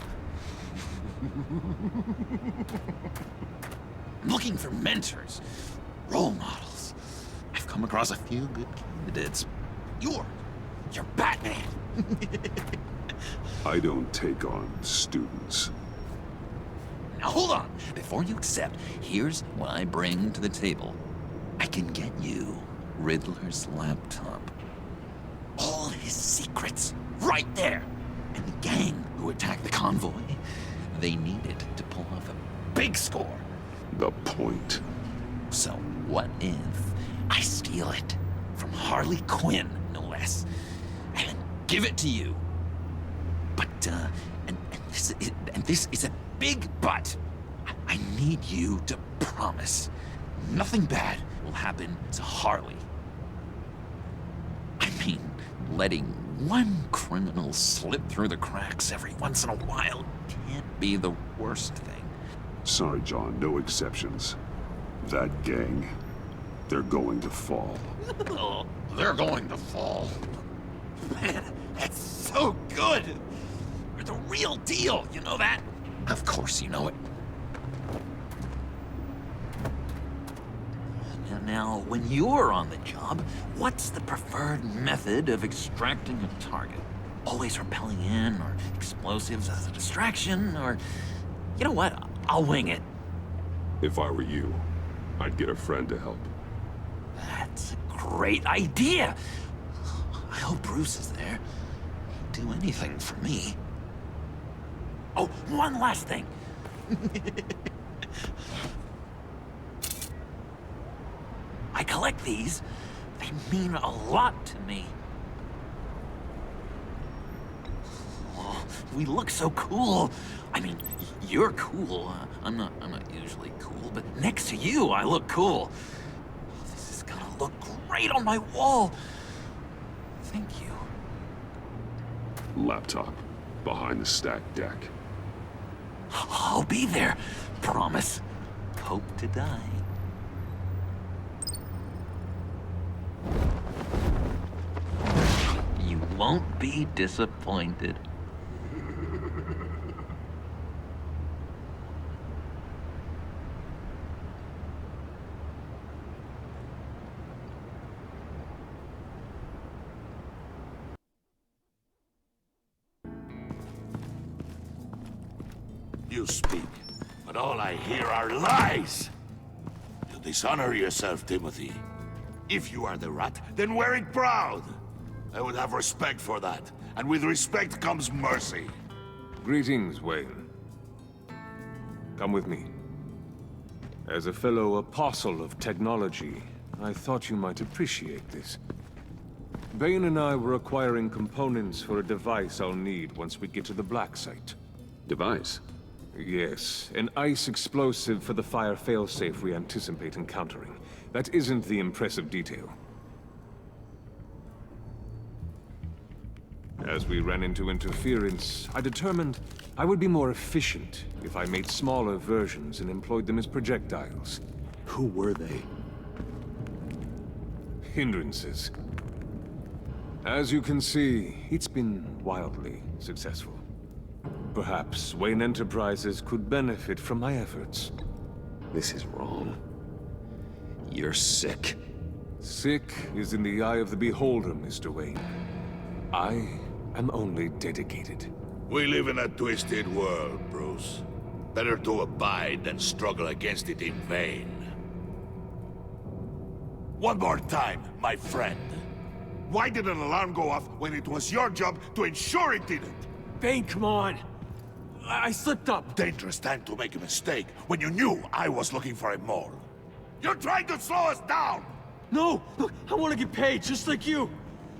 I'm looking for mentors, role models. I've come across a few good candidates. You're Batman. I don't take on students. Now hold on. Before you accept, here's what I bring to the table. I can get you Riddler's laptop. All his secrets, right there. And the gang who attacked the convoy, they needed to pull off a big score. The point. So what if I steal it from Harley Quinn, no less, and then give it to you? But, and this is a big but. I need you to promise nothing bad will happen to Harley. I mean, letting one criminal slip through the cracks every once in a while can't be the worst thing. Sorry, John, no exceptions. That gang, they're going to fall. They're going to fall. Man, that's so good! You're the real deal, you know that? Of course you know it. Now, when you're on the job, what's the preferred method of extracting a target? Always rappelling in, or explosives as a distraction, or... You know what? I'll wing it. If I were you, I'd get a friend to help. That's a great idea! I hope Bruce is there. He'd do anything for me. Oh, one last thing. I collect these. They mean a lot to me. Oh, we look so cool. I mean, you're cool. I'm not usually cool, but next to you, I look cool. This is gonna look great on my wall. Thank you. Laptop, behind the stacked deck. I'll be there. Promise. Hope to die. You won't be disappointed. You speak, but all I hear are lies! You dishonor yourself, Timothy. If you are the rat, then wear it proud! I would have respect for that, and with respect comes mercy. Greetings, Wayne. Come with me. As a fellow apostle of technology, I thought you might appreciate this. Bane and I were acquiring components for a device I'll need once we get to the Black Site. Device? Yes, an ice explosive for the fire failsafe we anticipate encountering. That isn't the impressive detail. As we ran into interference, I determined I would be more efficient if I made smaller versions and employed them as projectiles. Who were they? Hindrances. As you can see, it's been wildly successful. Perhaps Wayne Enterprises could benefit from my efforts. This is wrong. You're sick. Sick is in the eye of the beholder, Mr. Wayne. I am only dedicated. We live in a twisted world, Bruce. Better to abide than struggle against it in vain. One more time, my friend. Why did an alarm go off when it was your job to ensure it didn't? Bane, come on. I slipped up. Dangerous time to make a mistake when you knew I was looking for a mole. You're trying to slow us down! No! Look, I want to get paid, just like you.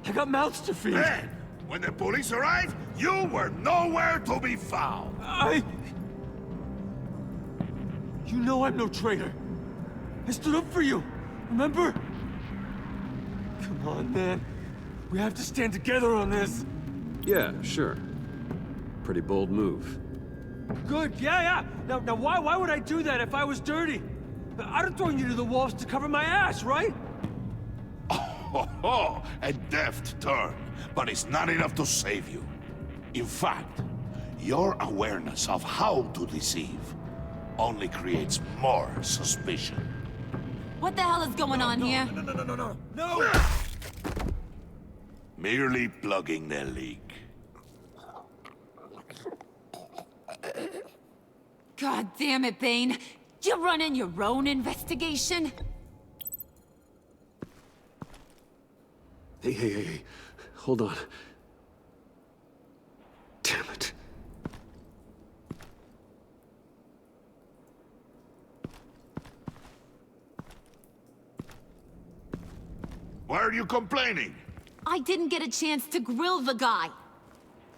I got mouths to feed. Then, when the police arrived, you were nowhere to be found. You know I'm no traitor. I stood up for you, remember? Come on, man. We have to stand together on this. Yeah, sure. Pretty bold move. Good, yeah. Now why would I do that if I was dirty? I'd have thrown you to the wolves to cover my ass, right? Oh, a deft turn, but it's not enough to save you. In fact, your awareness of how to deceive only creates more suspicion. What the hell is going on here? No! Merely plugging the leak. God damn it, Bane. You're running your own investigation? Hey. Hold on. Damn it. Why are you complaining? I didn't get a chance to grill the guy.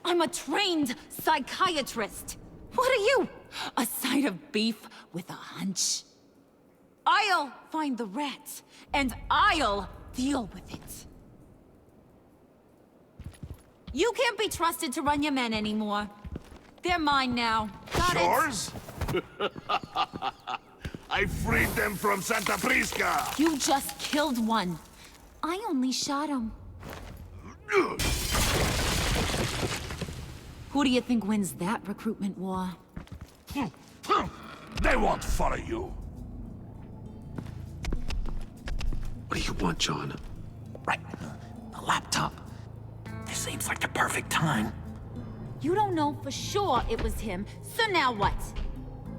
I'm a trained psychiatrist. What are you? A side of beef with a hunch? I'll find the rat, and I'll deal with it. You can't be trusted to run your men anymore. They're mine now. Got it? Yours? I freed them from Santa Prisca! You just killed one. I only shot him. Who do you think wins that recruitment war? They won't follow you. What do you want, John? Right. A laptop. This seems like the perfect time. You don't know for sure it was him, so now what?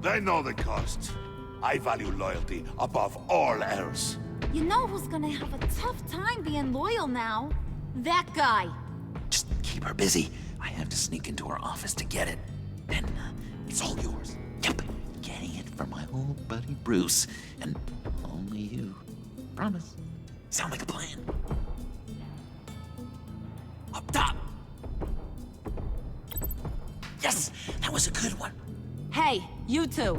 They know the cost. I value loyalty above all else. You know who's gonna have a tough time being loyal now? That guy. Just keep her busy. I have to sneak into her office to get it. Then it's all yours. Yep. Getting it from my old buddy Bruce. And only you. Promise. Sound like a plan. Up top. Yes, that was a good one. Hey, you two.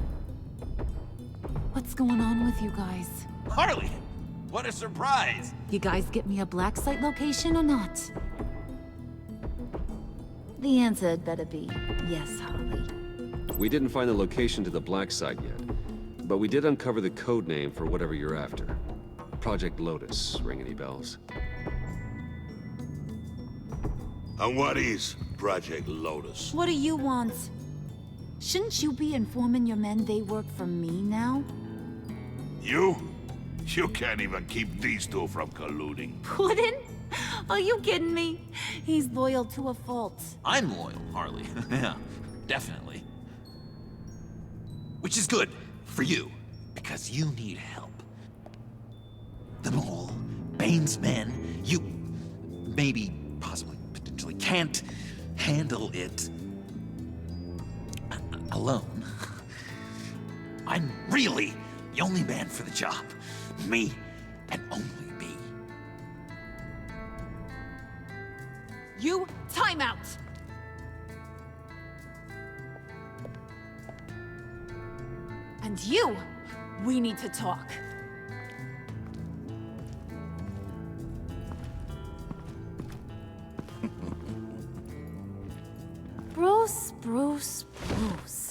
What's going on with you guys? Harley! What a surprise! You guys get me a black site location or not? The answer had better be yes, Harley. We didn't find the location to the black site yet, but we did uncover the code name for whatever you're after. Project Lotus. Ring any bells? And what is Project Lotus? What do you want? Shouldn't you be informing your men they work for me now? You? You can't even keep these two from colluding. Puddin'? Are you kidding me? He's loyal to a fault. I'm loyal, Harley. Yeah, definitely. Which is good for you, because you need help. The mole, Bane's men, you maybe, possibly, potentially can't handle it alone. I'm really the only man for the job. Me, and only me. You, time out! And you, we need to talk. Bruce.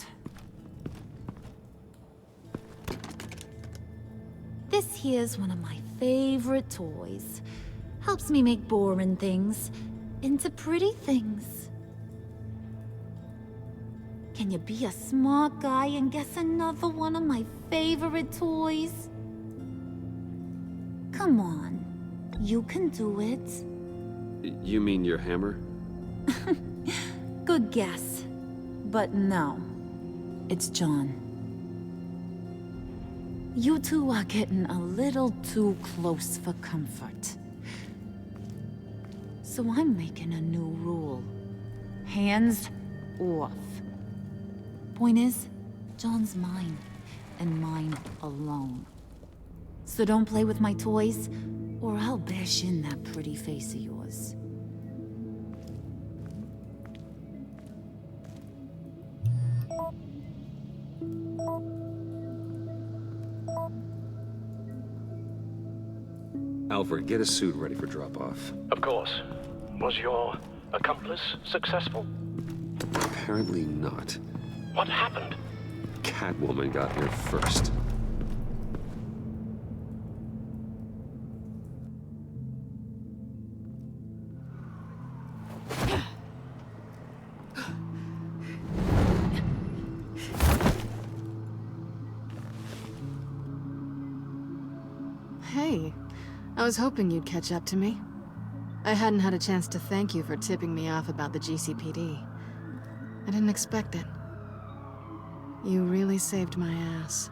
This here's one of my favorite toys. Helps me make boring things into pretty things. Can you be a smart guy and guess another one of my favorite toys? Come on, you can do it. You mean your hammer? Good guess. But no, it's John. You two are getting a little too close for comfort. So I'm making a new rule. Hands off. Point is, John's mine, and mine alone. So don't play with my toys, or I'll bash in that pretty face of yours. Alfred, get a suit ready for drop-off. Of course. Was your accomplice successful? Apparently not. What happened? Catwoman got here first. Hey, I was hoping you'd catch up to me. I hadn't had a chance to thank you for tipping me off about the GCPD. I didn't expect it. You really saved my ass.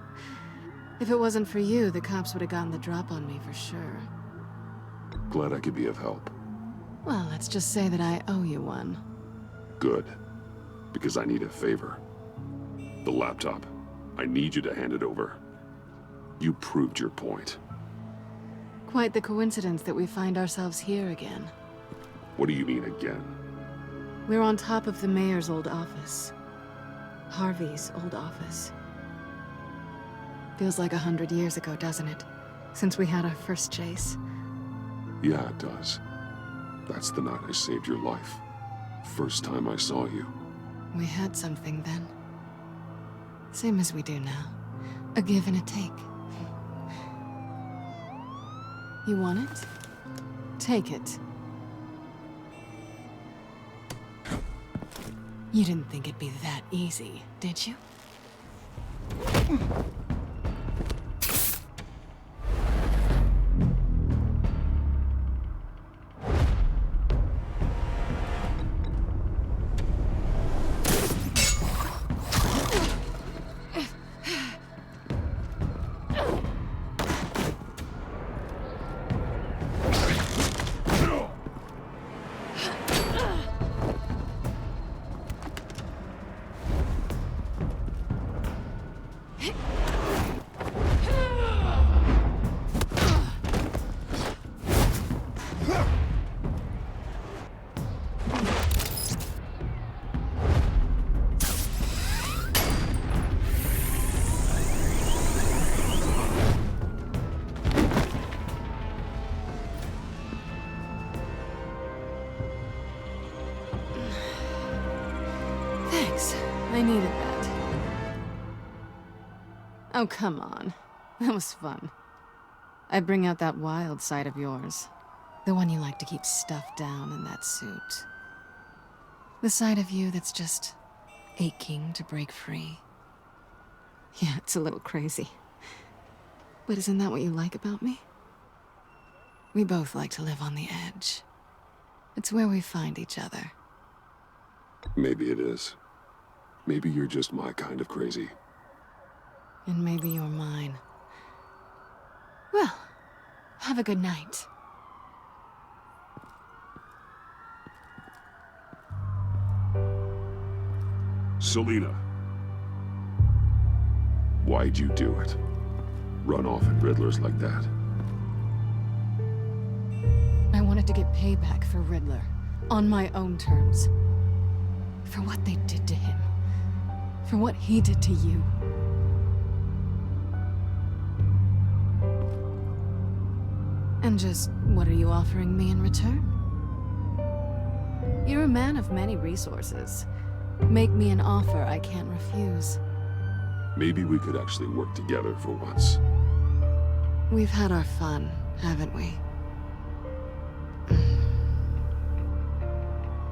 If it wasn't for you, the cops would have gotten the drop on me for sure. Glad I could be of help. Well, let's just say that I owe you one. Good. Because I need a favor. The laptop. I need you to hand it over. You proved your point. Quite the coincidence that we find ourselves here again. What do you mean again? We're on top of the mayor's old office. Harvey's old office. Feels like 100 years ago, doesn't it? Since we had our first chase. Yeah, it does. That's the night I saved your life. First time I saw you. We had something then. Same as we do now. A give and a take. You want it? Take it. You didn't think it'd be that easy, did you? Thanks. I needed that. Oh, come on. That was fun. I bring out that wild side of yours. The one you like to keep stuffed down in that suit. The side of you that's just aching to break free. Yeah, it's a little crazy. But isn't that what you like about me? We both like to live on the edge. It's where we find each other. Maybe it is. Maybe you're just my kind of crazy. And maybe you're mine. Well, have a good night. Selina. Why'd you do it? Run off at Riddlers like that? I wanted to get payback for Riddler. On my own terms. For what they did to him. For what he did to you. And just, what are you offering me in return? You're a man of many resources. Make me an offer I can't refuse. Maybe we could actually work together for once. We've had our fun, haven't we?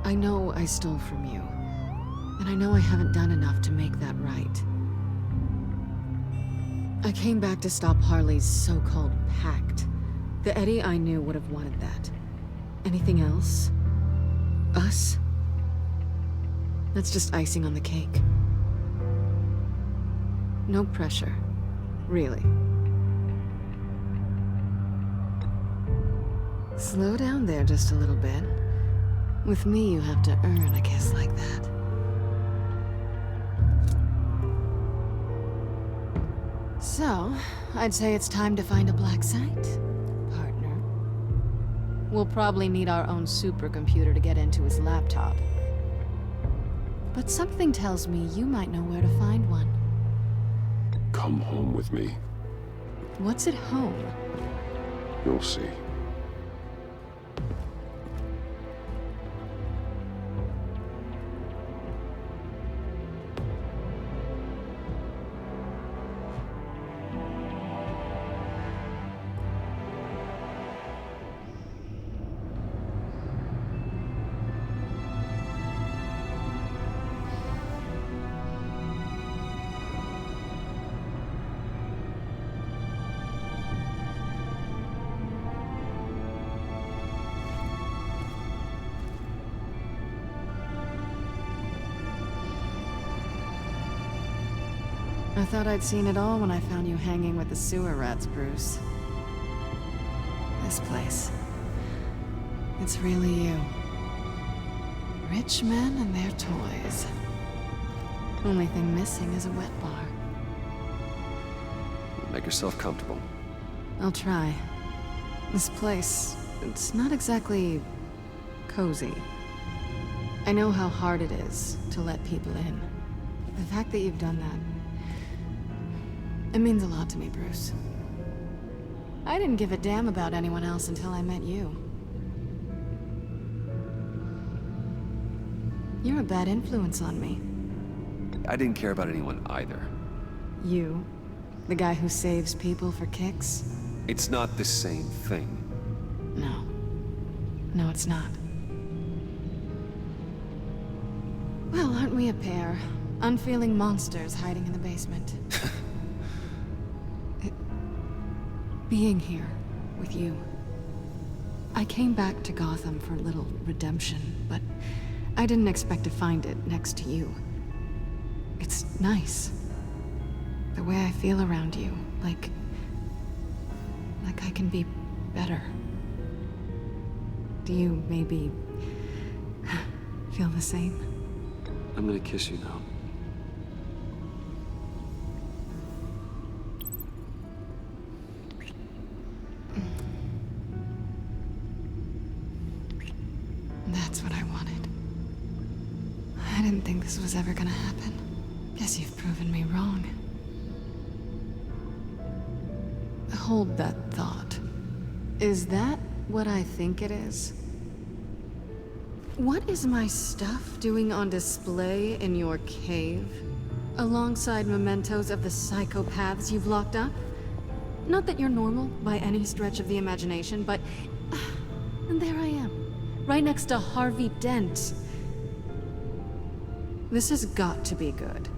I know I stole from you. And I know I haven't done enough to make that right. I came back to stop Harley's so-called pact. The Eddie I knew would have wanted that. Anything else? Us? That's just icing on the cake. No pressure. Really. Slow down there just a little bit. With me, you have to earn a kiss like that. So, I'd say it's time to find a black site, partner. We'll probably need our own supercomputer to get into his laptop. But something tells me you might know where to find one. Come home with me. What's at home? You'll see. I thought I'd seen it all when I found you hanging with the sewer rats, Bruce. This place. It's really you. Rich men and their toys. Only thing missing is a wet bar. Make yourself comfortable. I'll try. This place, it's not exactly cozy. I know how hard it is to let people in. The fact that you've done that, it means a lot to me, Bruce. I didn't give a damn about anyone else until I met you. You're a bad influence on me. I didn't care about anyone either. You? The guy who saves people for kicks? It's not the same thing. No. No, it's not. Well, aren't we a pair? Unfeeling monsters hiding in the basement. Being here with you. I came back to Gotham for a little redemption, but I didn't expect to find it next to you. It's nice. The way I feel around you, like I can be better. Do you maybe feel the same? I'm gonna kiss you now. That's what I wanted. I didn't think this was ever gonna happen. Guess you've proven me wrong. Hold that thought. Is that what I think it is? What is my stuff doing on display in your cave? Alongside mementos of the psychopaths you've locked up? Not that you're normal by any stretch of the imagination, but... and there I am. Right next to Harvey Dent. This has got to be good.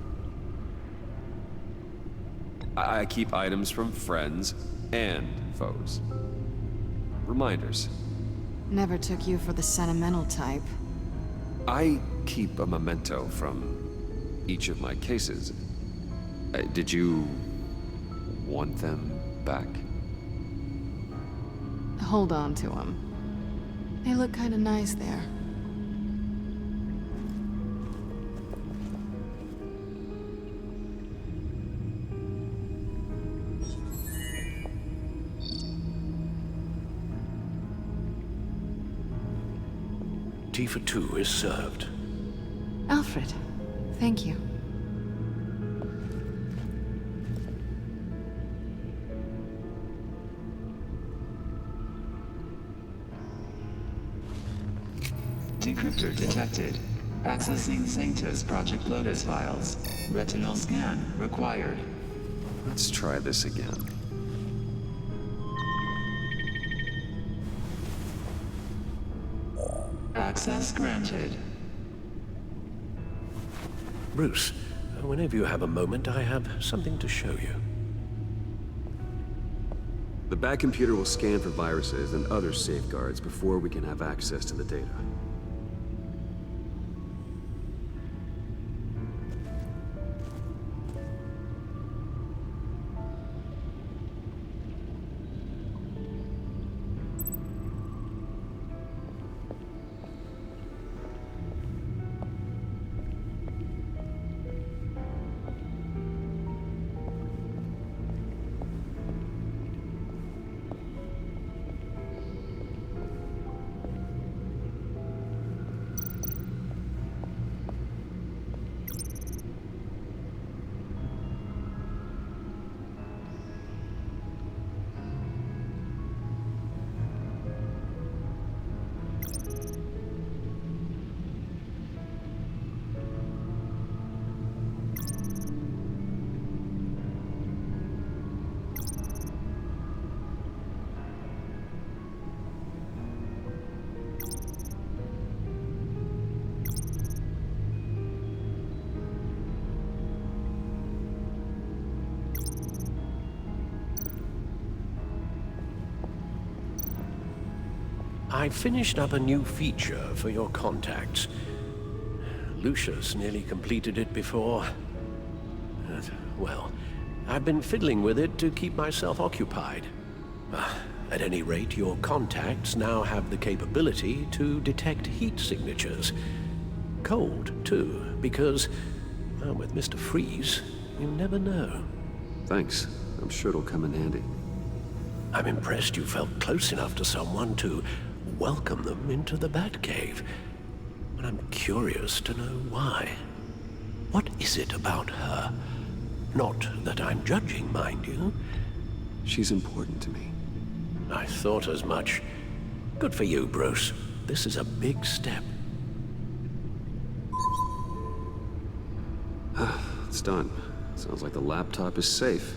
I keep items from friends and foes. Reminders. Never took you for the sentimental type. I keep a memento from each of my cases. Did you want them back? Hold on to them. They look kind of nice there. Tea for two is served. Alfred, thank you. Decryptor detected. Accessing Sanctus Project Lotus files. Retinal scan required. Let's try this again. Access granted. Bruce, whenever you have a moment, I have something to show you. The back computer will scan for viruses and other safeguards before we can have access to the data. I finished up a new feature for your contacts. Lucius nearly completed it before. Well, I've been fiddling with it to keep myself occupied. At any rate, your contacts now have the capability to detect heat signatures. Cold, too, because, well, with Mr. Freeze, you never know. Thanks. I'm sure it'll come in handy. I'm impressed you felt close enough to someone to welcome them into the Batcave. But I'm curious to know why. What is it about her? Not that I'm judging, mind you. She's important to me. I thought as much. Good for you, Bruce. This is a big step. It's done. Sounds like the laptop is safe.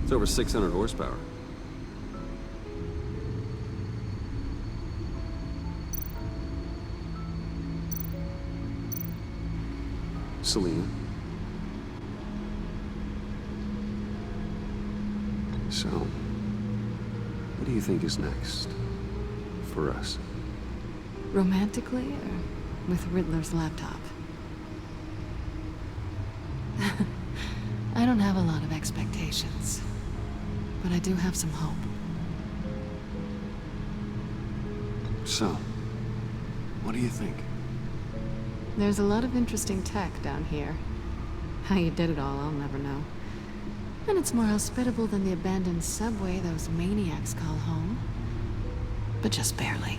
It's over 600 horsepower. Selena. So, what do you think is next for us? Romantically, or with Riddler's laptop? I don't have a lot of expectations, but I do have some hope. So, what do you think? There's a lot of interesting tech down here. How you did it all, I'll never know. And it's more hospitable than the abandoned subway those maniacs call home. But just barely.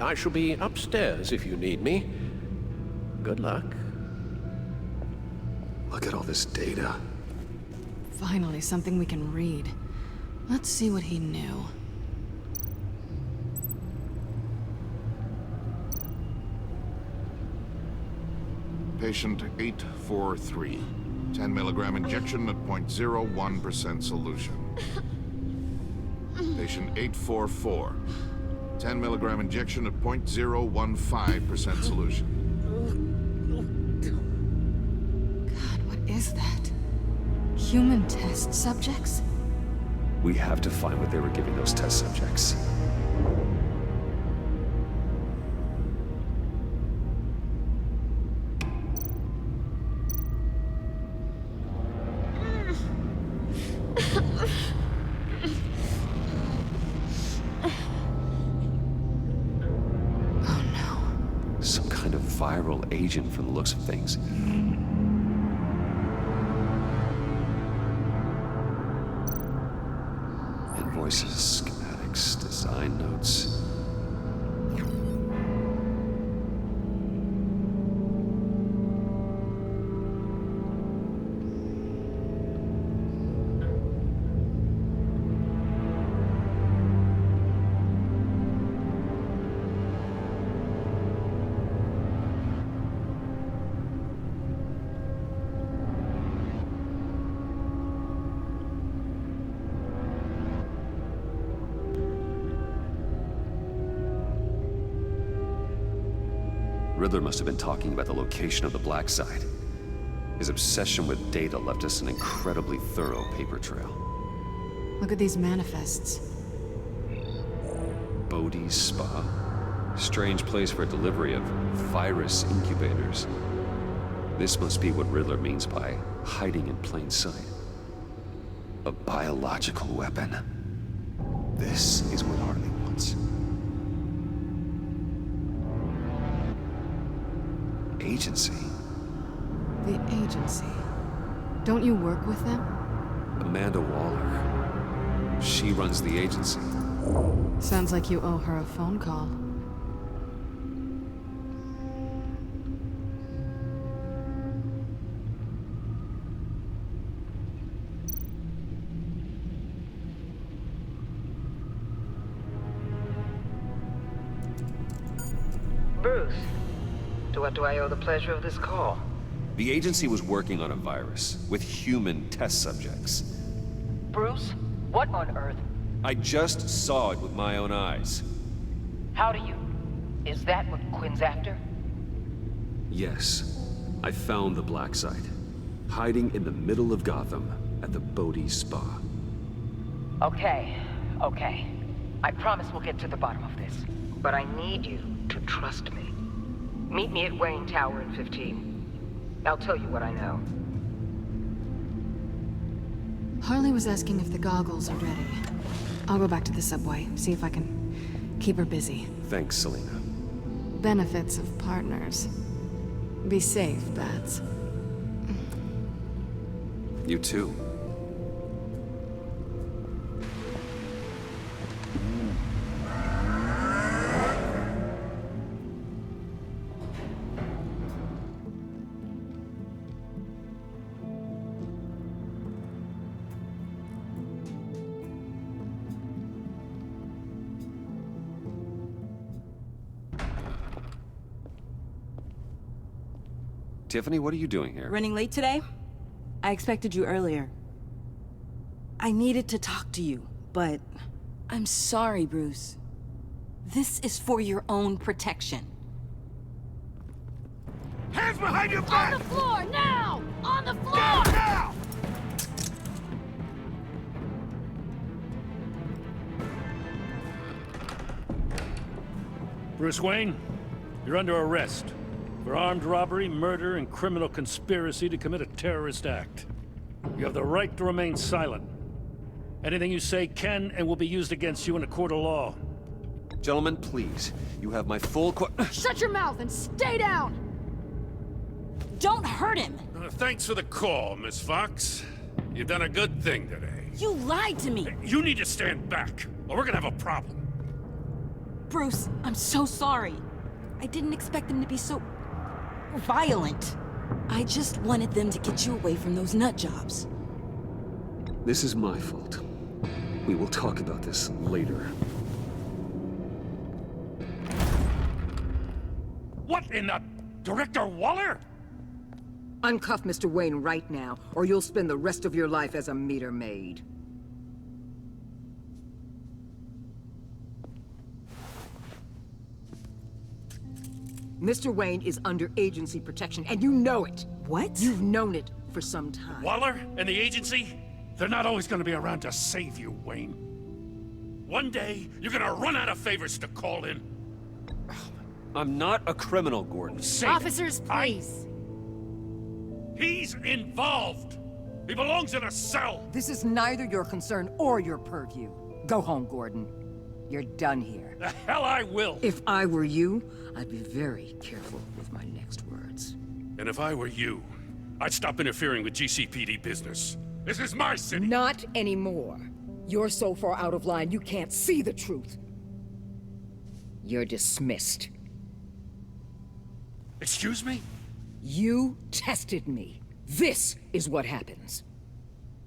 I shall be upstairs if you need me. Good luck. Look at all this data. Finally, something we can read. Let's see what he knew. Patient 843. 10 milligram injection at 0.01% solution. Patient 844. 10 milligram injection at 0.015% solution. God, what is that? Human test subjects? We have to find what they were giving those test subjects. Viral agent from the looks of things. Invoices, schematics, design notes. Riddler must have been talking about the location of the Black Site. His obsession with data left us an incredibly thorough paper trail. Look at these manifests. Bodhi's Spa. Strange place for delivery of virus incubators. This must be what Riddler means by hiding in plain sight. A biological weapon. This is what Harley wants. agency. The agency. Don't you work with them? Amanda Waller. She runs the agency. Sounds like you owe her a phone call. Bruce, to what do I owe the pleasure of this call? The agency was working on a virus with human test subjects. Bruce, what on earth? I just saw it with my own eyes. How do you... Is that what Quinn's after? Yes, I found the black site, hiding in the middle of Gotham at the Bodhi Spa. Okay. I promise we'll get to the bottom of this. But I need you to trust me. Meet me at Wayne Tower in 15. I'll tell you what I know. Harley was asking if the goggles are ready. I'll go back to the subway, see if I can keep her busy. Thanks, Selena. Benefits of partners. Be safe, Bats. You too. Tiffany, what are you doing here? Running late today? I expected you earlier. I needed to talk to you, but I'm sorry, Bruce. This is for your own protection. Hands behind your back! On the floor, now! On the floor! Now! Bruce Wayne, you're under arrest for armed robbery, murder, and criminal conspiracy to commit a terrorist act. You have the right to remain silent. Anything you say can and will be used against you in a court of law. Gentlemen, please. You have my full Shut your mouth and stay down! Don't hurt him! Thanks for the call, Miss Fox. You've done a good thing today. You lied to me! You need to stand back, or we're gonna have a problem. Bruce, I'm so sorry. I didn't expect them to be so... violent. I just wanted them to get you away from those nut jobs. This is my fault. We will talk about this later. What in the... Director Waller? Uncuff Mr. Wayne right now, or you'll spend the rest of your life as a meter maid. Mr. Wayne is under agency protection, and you know it. What? You've known it for some time. Waller and the agency? They're not always gonna be around to save you, Wayne. One day, you're gonna run out of favors to call in. I'm not a criminal, Gordon. Officers, please. He's involved. He belongs in a cell. This is neither your concern or your purview. Go home, Gordon. You're done here. The hell I will. If I were you, I'd be very careful with my next words. And if I were you, I'd stop interfering with GCPD business. This is my city. Not anymore. You're so far out of line, you can't see the truth. You're dismissed. Excuse me? You tested me. This is what happens.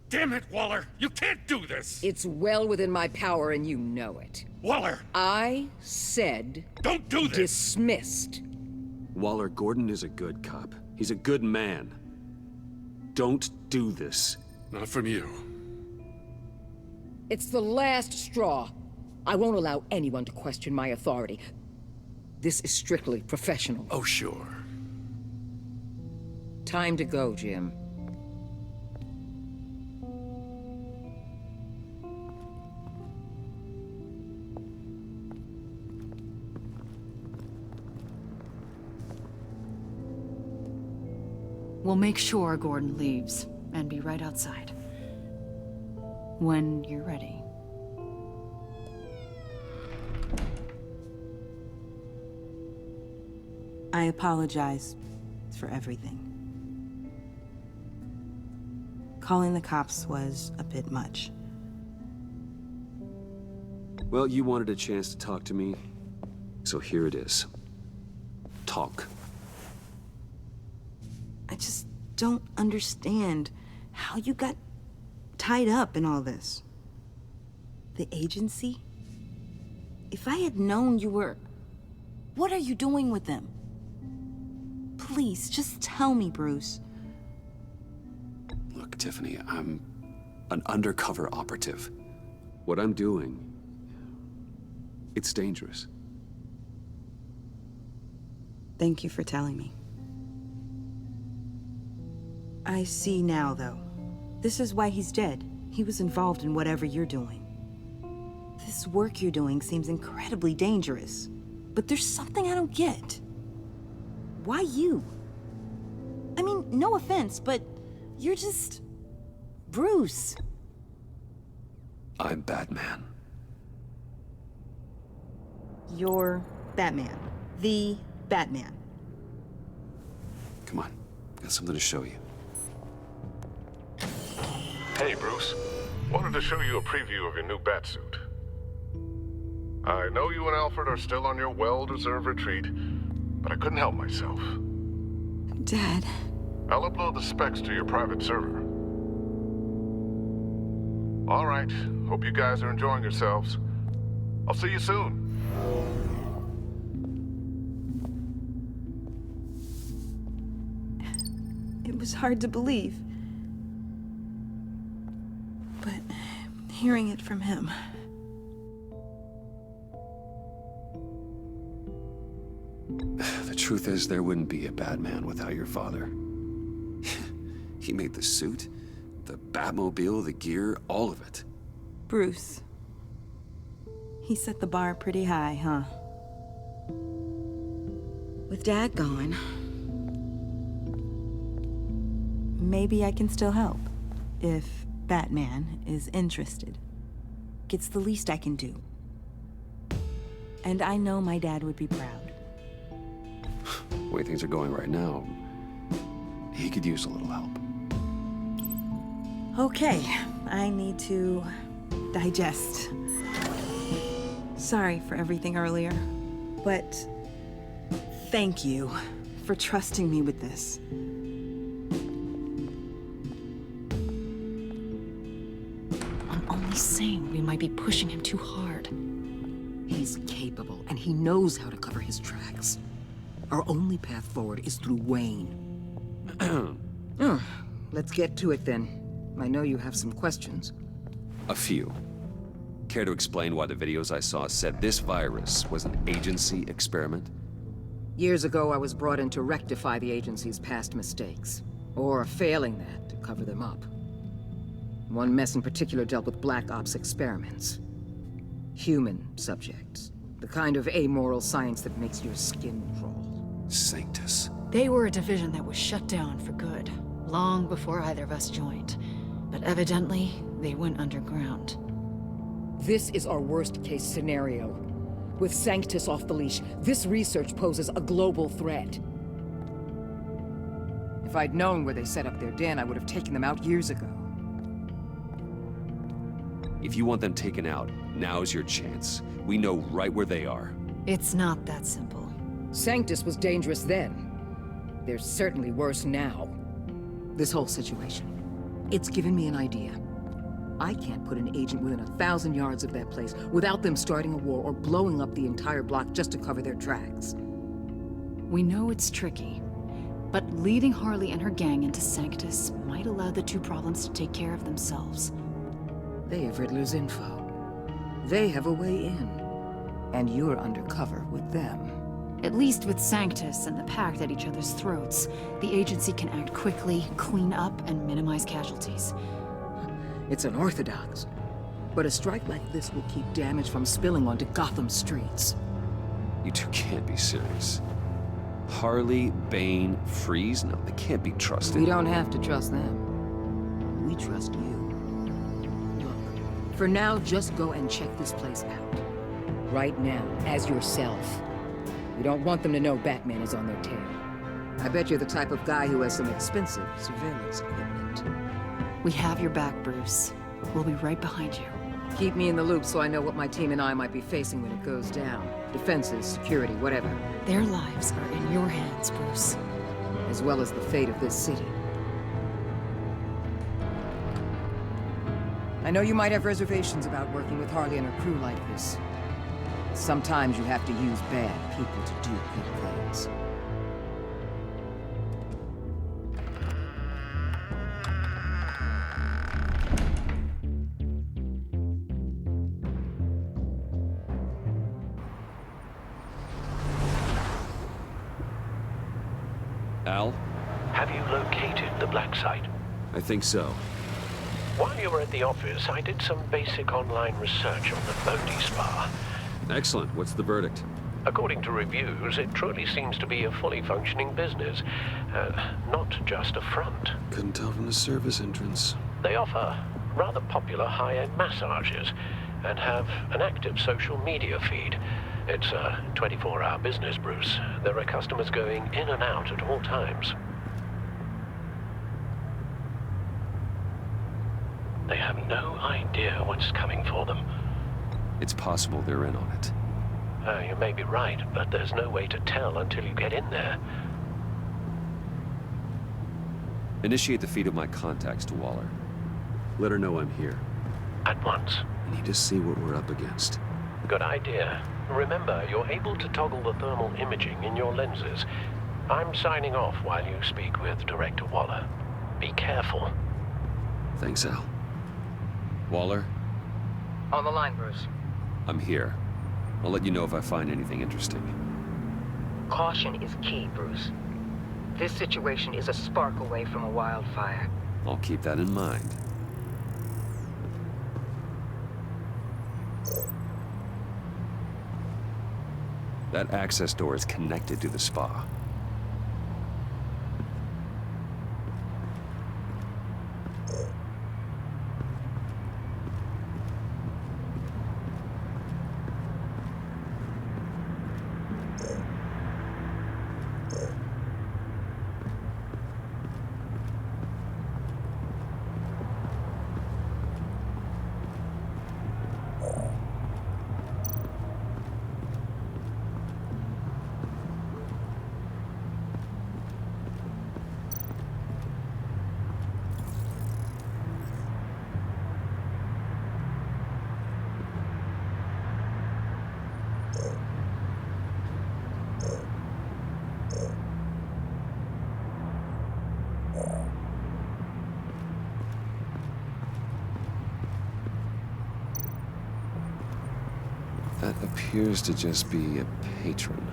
Damn it, Waller! You can't do this! It's well within my power and you know it. Waller! I said... Don't do this! Dismissed. Waller, Gordon is a good cop. He's a good man. Don't do this. Not from you. It's the last straw. I won't allow anyone to question my authority. This is strictly professional. Oh, sure. Time to go, Jim. We'll make sure Gordon leaves, and be right outside. When you're ready. I apologize. for everything. Calling the cops was a bit much. Well, you wanted a chance to talk to me, so here it is. Talk. I just don't understand how you got tied up in all this. The agency? If I had known you were... What are you doing with them? Please, just tell me, Bruce. Look, Tiffany, I'm an undercover operative. What I'm doing, it's dangerous. Thank you for telling me. I see now, though. This is why he's dead. He was involved in whatever you're doing. This work you're doing seems incredibly dangerous. But there's something I don't get. Why you? I mean, no offense, but you're just... Bruce. I'm Batman. You're Batman. The Batman. Come on, got something to show you. Hey, Bruce. Wanted to show you a preview of your new batsuit. I know you and Alfred are still on your well-deserved retreat, but I couldn't help myself. Dad. I'll upload the specs to your private server. All right. Hope you guys are enjoying yourselves. I'll see you soon. It was hard to believe. But hearing it from him... The truth is, there wouldn't be a Batman without your father. He made the suit, the Batmobile, the gear, all of it. Bruce. He set the bar pretty high, huh? With Dad gone... maybe I can still help. If Batman is interested. It's the least I can do. And I know my dad would be proud. The way things are going right now, he could use a little help. Okay, I need to digest. Sorry for everything earlier, but thank you for trusting me with this. I'm only saying we might be pushing him too hard. He's capable, and he knows how to cover his tracks. Our only path forward is through Wayne. Let's get to it then. I know you have some questions. A few. Care to explain why the videos I saw said this virus was an agency experiment? Years ago, I was brought in to rectify the agency's past mistakes. Or failing that, to cover them up. One mess in particular dealt with Black Ops experiments. Human subjects. The kind of amoral science that makes your skin crawl. Sanctus. They were a division that was shut down for good, long before either of us joined. But evidently, they went underground. This is our worst-case scenario. With Sanctus off the leash, this research poses a global threat. If I'd known where they set up their den, I would have taken them out years ago. If you want them taken out, now's your chance. We know right where they are. It's not that simple. Sanctus was dangerous then. They're certainly worse now. This whole situation, it's given me an idea. I can't put an agent within 1,000 yards of that place without them starting a war or blowing up the entire block just to cover their tracks. We know it's tricky, but leading Harley and her gang into Sanctus might allow the two problems to take care of themselves. They have Riddler's info. They have a way in. And you're undercover with them. At least with Sanctus and the Pact at each other's throats, the agency can act quickly, clean up, and minimize casualties. It's unorthodox. But a strike like this will keep damage from spilling onto Gotham streets. You two can't be serious. Harley, Bane, Freeze? No, they can't be trusted. We don't have to trust them. We trust you. Look, for now, just go and check this place out. Right now, as yourself. We don't want them to know Batman is on their tail. I bet you're the type of guy who has some expensive surveillance equipment. We have your back, Bruce. We'll be right behind you. Keep me in the loop so I know what my team and I might be facing when it goes down. Defenses, security, whatever. Their lives are in your hands, Bruce. As well as the fate of this city. I know you might have reservations about working with Harley and her crew like this. Sometimes you have to use bad people to do good things. Al? Have you located the black site? I think so. While you were at the office, I did some basic online research on the Bodhi Spa. Excellent. What's the verdict? According to reviews, it truly seems to be a fully functioning business, not just a front. Couldn't tell from the service entrance. They offer rather popular high-end massages and have an active social media feed. It's a 24-hour business, Bruce. There are customers going in and out at all times. They have no idea what's coming for them. It's possible they're in on it. You may be right, but there's no way to tell until you get in there. Initiate the feed of my contacts to Waller. Let her know I'm here. At once. I need to see what we're up against. Good idea. Remember, you're able to toggle the thermal imaging in your lenses. I'm signing off while you speak with Director Waller. Be careful. Thanks, Al. Waller? On the line, Bruce. I'm here. I'll let you know if I find anything interesting. Caution is key, Bruce. This situation is a spark away from a wildfire. I'll keep that in mind. That access door is connected to the spa. That appears to just be a patron.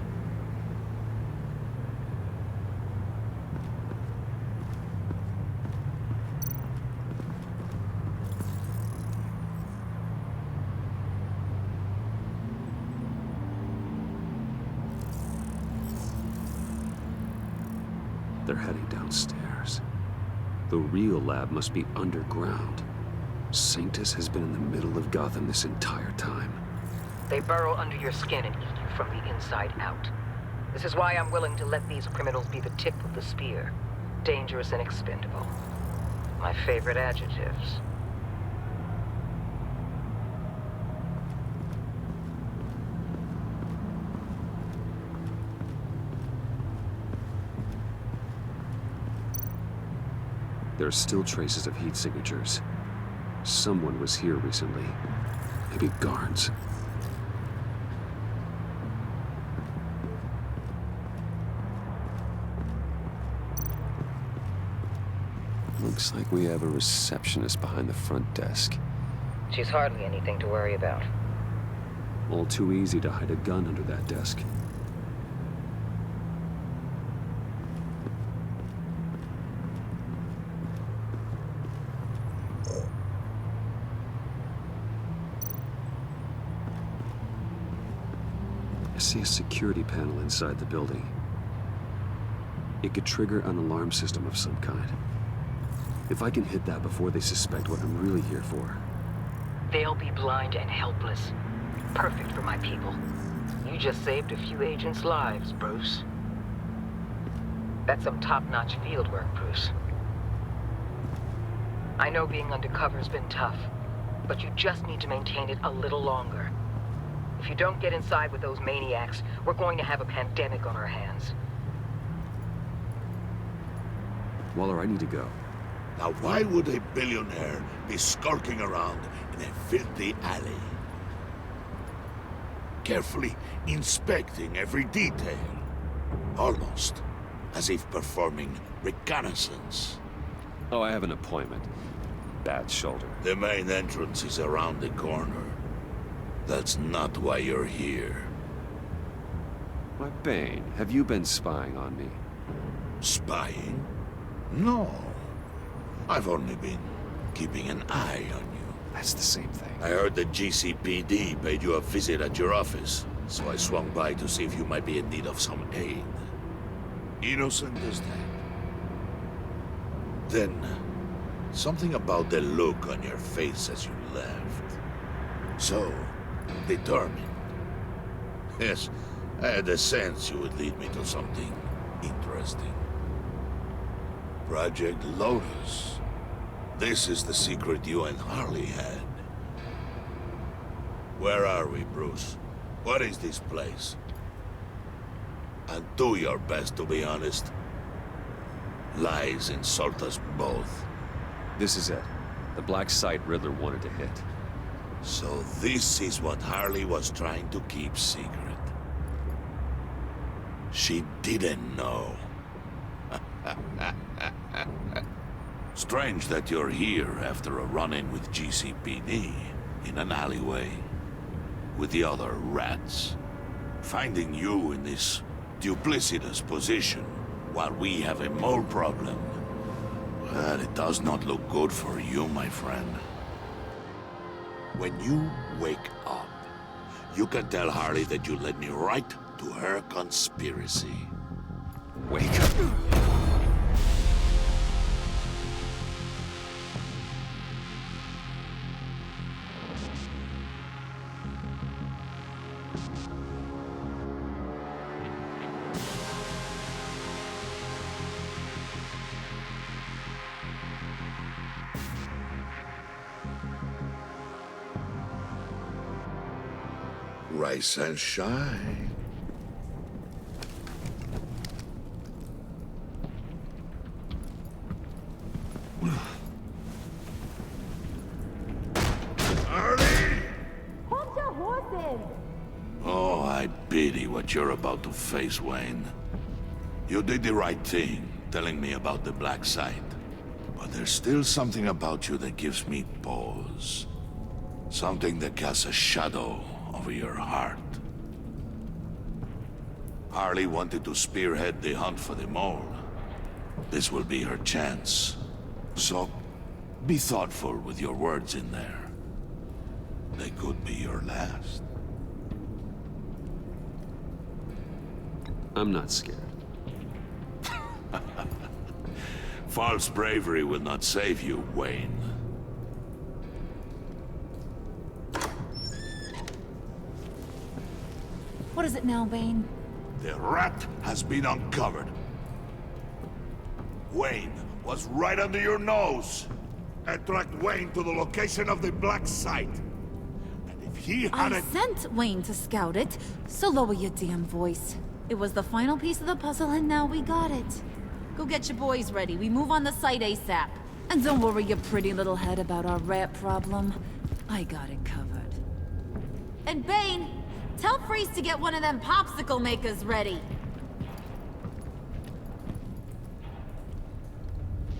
They're heading downstairs. The real lab must be underground. Sanctus has been in the middle of Gotham this entire time. They burrow under your skin and eat you from the inside out. This is why I'm willing to let these criminals be the tip of the spear. Dangerous and expendable. My favorite adjectives. There are still traces of heat signatures. Someone was here recently. Maybe guards. Looks like we have a receptionist behind the front desk. She's hardly anything to worry about. All too easy to hide a gun under that desk. I see a security panel inside the building. It could trigger an alarm system of some kind. If I can hit that before they suspect what I'm really here for. They'll be blind and helpless. Perfect for my people. You just saved a few agents' lives, Bruce. That's some top-notch field work, Bruce. I know being undercover's been tough, but you just need to maintain it a little longer. If you don't get inside with those maniacs, we're going to have a pandemic on our hands. Waller, I need to go. Now why would a billionaire be skulking around in a filthy alley? Carefully inspecting every detail. Almost as if performing reconnaissance. Oh, I have an appointment. Bad shoulder. The main entrance is around the corner. That's not why you're here. Why, Bane, have you been spying on me? Spying? No. I've only been keeping an eye on you. That's the same thing. I heard the GCPD paid you a visit at your office, so I swung by to see if you might be in need of some aid. Innocent as that. Then, something about the look on your face as you left. So, determined. Yes, I had a sense you would lead me to something interesting. Project Lotus. This is the secret you and Harley had. Where are we, Bruce? What is this place? And do your best to be honest. Lies insult us both. This is it. The black site Riddler wanted to hit. So this is what Harley was trying to keep secret. She didn't know. Strange that you're here after a run-in with GCPD in an alleyway with the other rats. Finding you in this duplicitous position while we have a mole problem. Well, it does not look good for you, my friend. When you wake up, you can tell Harley that you led me right to her conspiracy. Wake up. Rise and shine. Hold your horses! Oh, I pity what you're about to face, Wayne. You did the right thing, telling me about the black site. But there's still something about you that gives me pause. Something that casts a shadow over your heart. Harley wanted to spearhead the hunt for the mole. This will be her chance. So, be thoughtful with your words in there. They could be your last. I'm not scared. False bravery will not save you, Wayne. What is it now, Bane? The rat has been uncovered. Wayne was right under your nose. I tracked Wayne to the location of the black site. And if he I hadn't... sent Wayne to scout it, so lower your damn voice. It was the final piece of the puzzle, and now we got it. Go get your boys ready. We move on the site ASAP. And don't worry your pretty little head about our rat problem. I got it covered. And Bane, tell Freeze to get one of them popsicle makers ready.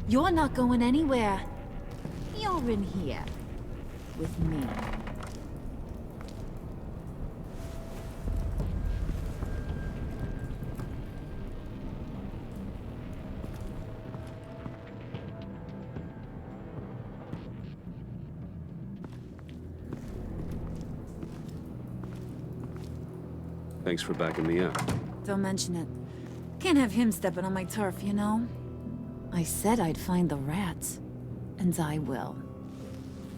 You're not going anywhere. You're in here. With me. Thanks for backing me up. Don't mention it. Can't have him stepping on my turf, you know? I said I'd find the rats. And I will.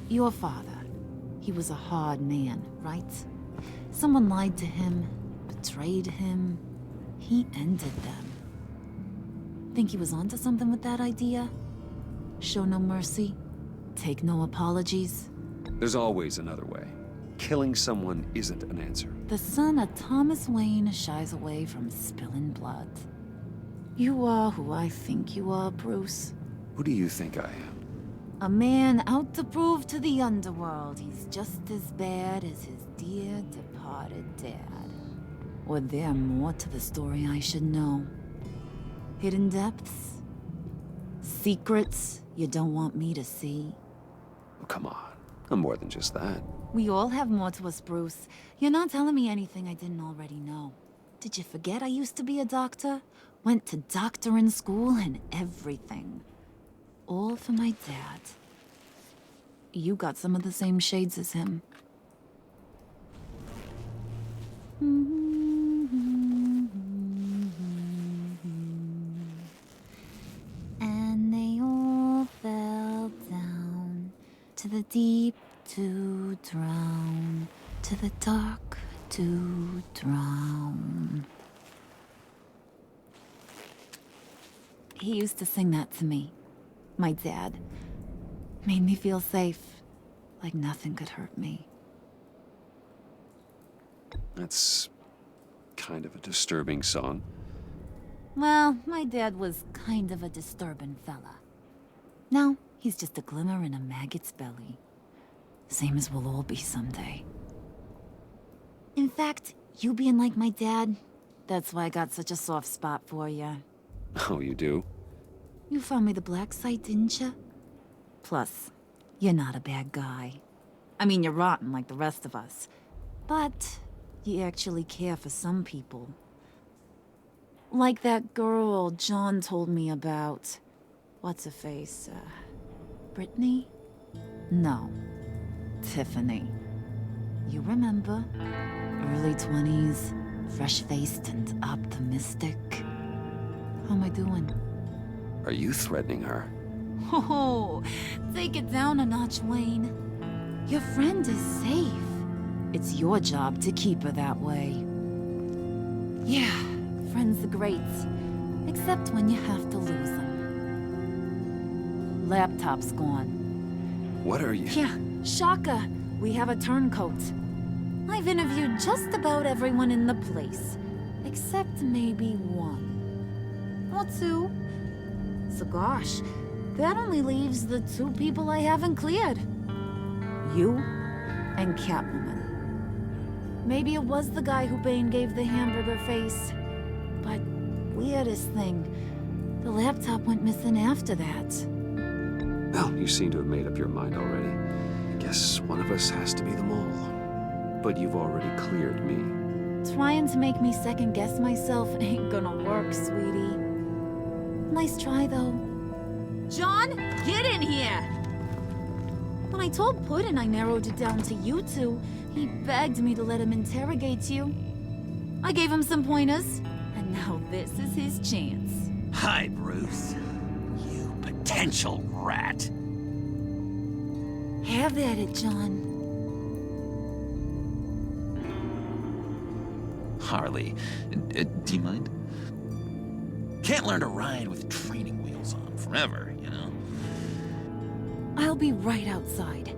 Your father. He was a hard man, right? Someone lied to him, betrayed him. He ended them. Think he was onto something with that idea? Show no mercy? Take no apologies? There's always another way. Killing someone isn't an answer. The son of Thomas Wayne shies away from spilling blood. You are who I think you are, Bruce. Who do you think I am? A man out to prove to the underworld he's just as bad as his dear departed dad. Or there more to the story I should know? Hidden depths? Secrets you don't want me to see? Oh, come on. I'm more than just that. We all have more to us, Bruce. You're not telling me anything I didn't already know. Did you forget I used to be a doctor? Went to doctoring school and everything. All for my dad. You got some of the same shades as him. And they all fell down to the deep to drown, to the dark to drown. He used to sing that to me. My dad. Made me feel safe, like nothing could hurt me. That's kind of a disturbing song. Well, my dad was kind of a disturbing fella. Now, he's just a glimmer in a maggot's belly. Same as we'll all be someday. In fact, you being like my dad, that's why I got such a soft spot for you. Oh, you do? You found me the black site, didn't you? Plus, you're not a bad guy. I mean, you're rotten like the rest of us. But you actually care for some people. Like that girl John told me about. What's her face? Brittany? No. Tiffany. You remember? Early 20s, fresh-faced and optimistic. How am I doing? Are you threatening her? Oh, take it down a notch, Wayne. Your friend is safe. It's your job to keep her that way. Yeah, friends are great. Except when you have to lose them. Laptop's gone. What are you? Yeah, shocker. We have a turncoat. I've interviewed just about everyone in the place. Except maybe one. Or two. So gosh, that only leaves the two people I haven't cleared. You and Catwoman. Maybe it was the guy who Bane gave the hamburger face. But weirdest thing, the laptop went missing after that. Well, you seem to have made up your mind already. I guess one of us has to be the mole. But you've already cleared me. Trying to make me second-guess myself ain't gonna work, sweetie. Nice try, though. John, get in here! When I told Puddin' I narrowed it down to you two, he begged me to let him interrogate you. I gave him some pointers, and now this is his chance. Hi, Bruce. You potential rat. Have at it, John. Harley, do you mind? Can't learn to ride with training wheels on forever, you know? I'll be right outside.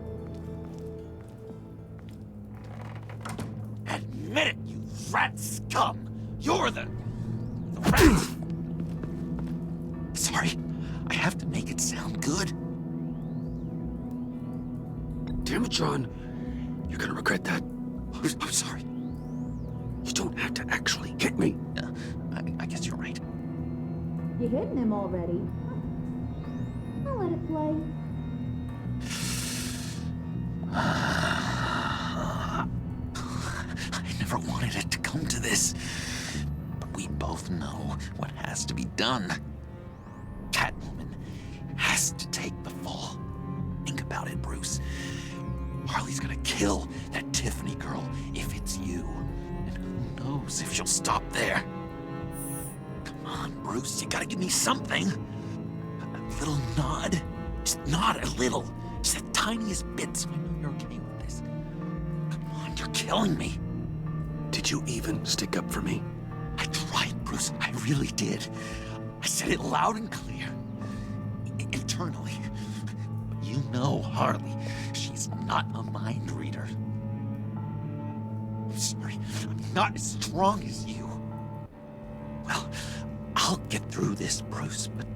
Admit it, you rat scum! You're the rat! Sorry, I have to make it sound good. Damn it, John. You're gonna regret that. I'm sorry. You don't have to actually hit me. I guess you're right. You're hitting him already. I'll let it play. I never wanted it to come to this. But we both know what has to be done. Catwoman has to take the fall. Think about it, Bruce. Harley's gonna kill that Tiffany girl if it's you. And who knows if she'll stop there. Come on, Bruce, you gotta give me something. A little nod. Just nod a little. Just the tiniest bit so I know you're okay with this. Come on, you're killing me. Did you even stick up for me? I tried, Bruce. I really did. I I said it loud and clear. Internally. But you know Harley. She's not a mind reader. I'm sorry. I'm not as strong as you. Well, I'll get through this, Bruce, but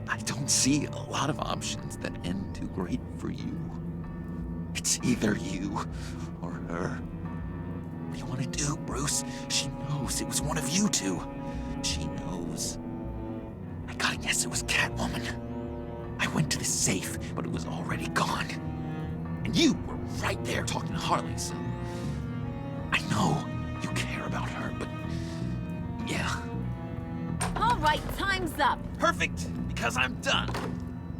I don't see a lot of options that end too great for you. It's either you or her. What do you want to do, Bruce? She knows it was one of you two. She knows. I gotta guess it was Catwoman. I went to the safe, but it was already gone. And you were right there talking to Harley, so... I know you care about her, but... yeah. All right, time's up. Perfect, because I'm done.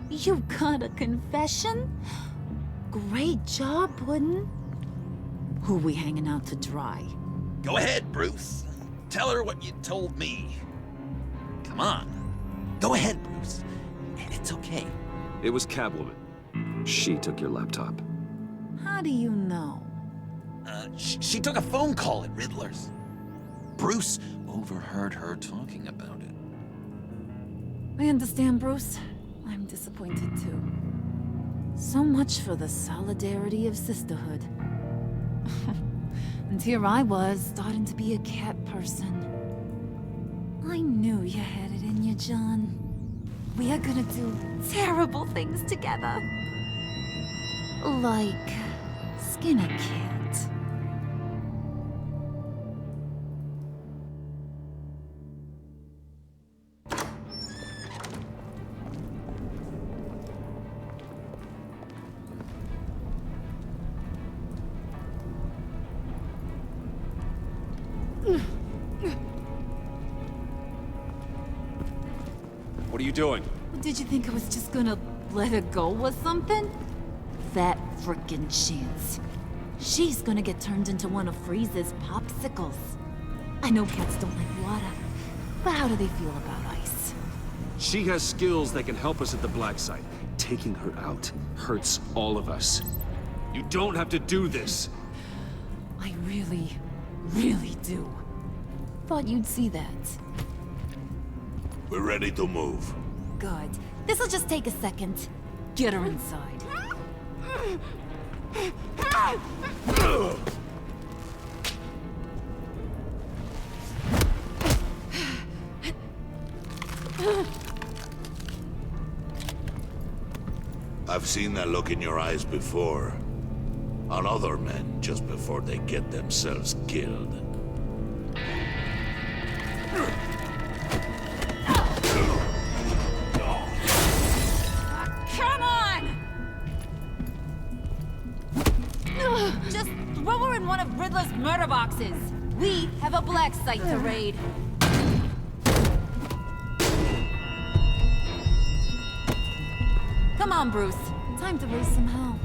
You got a confession? Great job, Puddin'. Who we hanging out to dry? Go ahead, Bruce. Tell her what you told me. Come on. Go ahead, Bruce. It's okay. It was Catwoman. She took your laptop. How do you know? She took a phone call at Riddler's. Bruce overheard her talking about it. I understand, Bruce. I'm disappointed too. So much for the solidarity of sisterhood. And here I was, starting to be a cat person. I knew you had it in you, John. We are gonna do terrible things together. Like skin a cat. What are you doing? Did you think I was just gonna let her go or something? That frickin' chance. She's gonna get turned into one of Freeze's popsicles. I know cats don't like water, but how do they feel about ice? She has skills that can help us at the black site. Taking her out hurts all of us. You don't have to do this. I really, really do. Thought you'd see that. We're ready to move. Good. This'll just take a second. Get her inside. I've seen that look in your eyes before. On other men, just before they get themselves killed. Come on! Just throw her in one of Riddler's murder boxes. We have a black site to raid. Come on, Bruce. Time to raise some hell.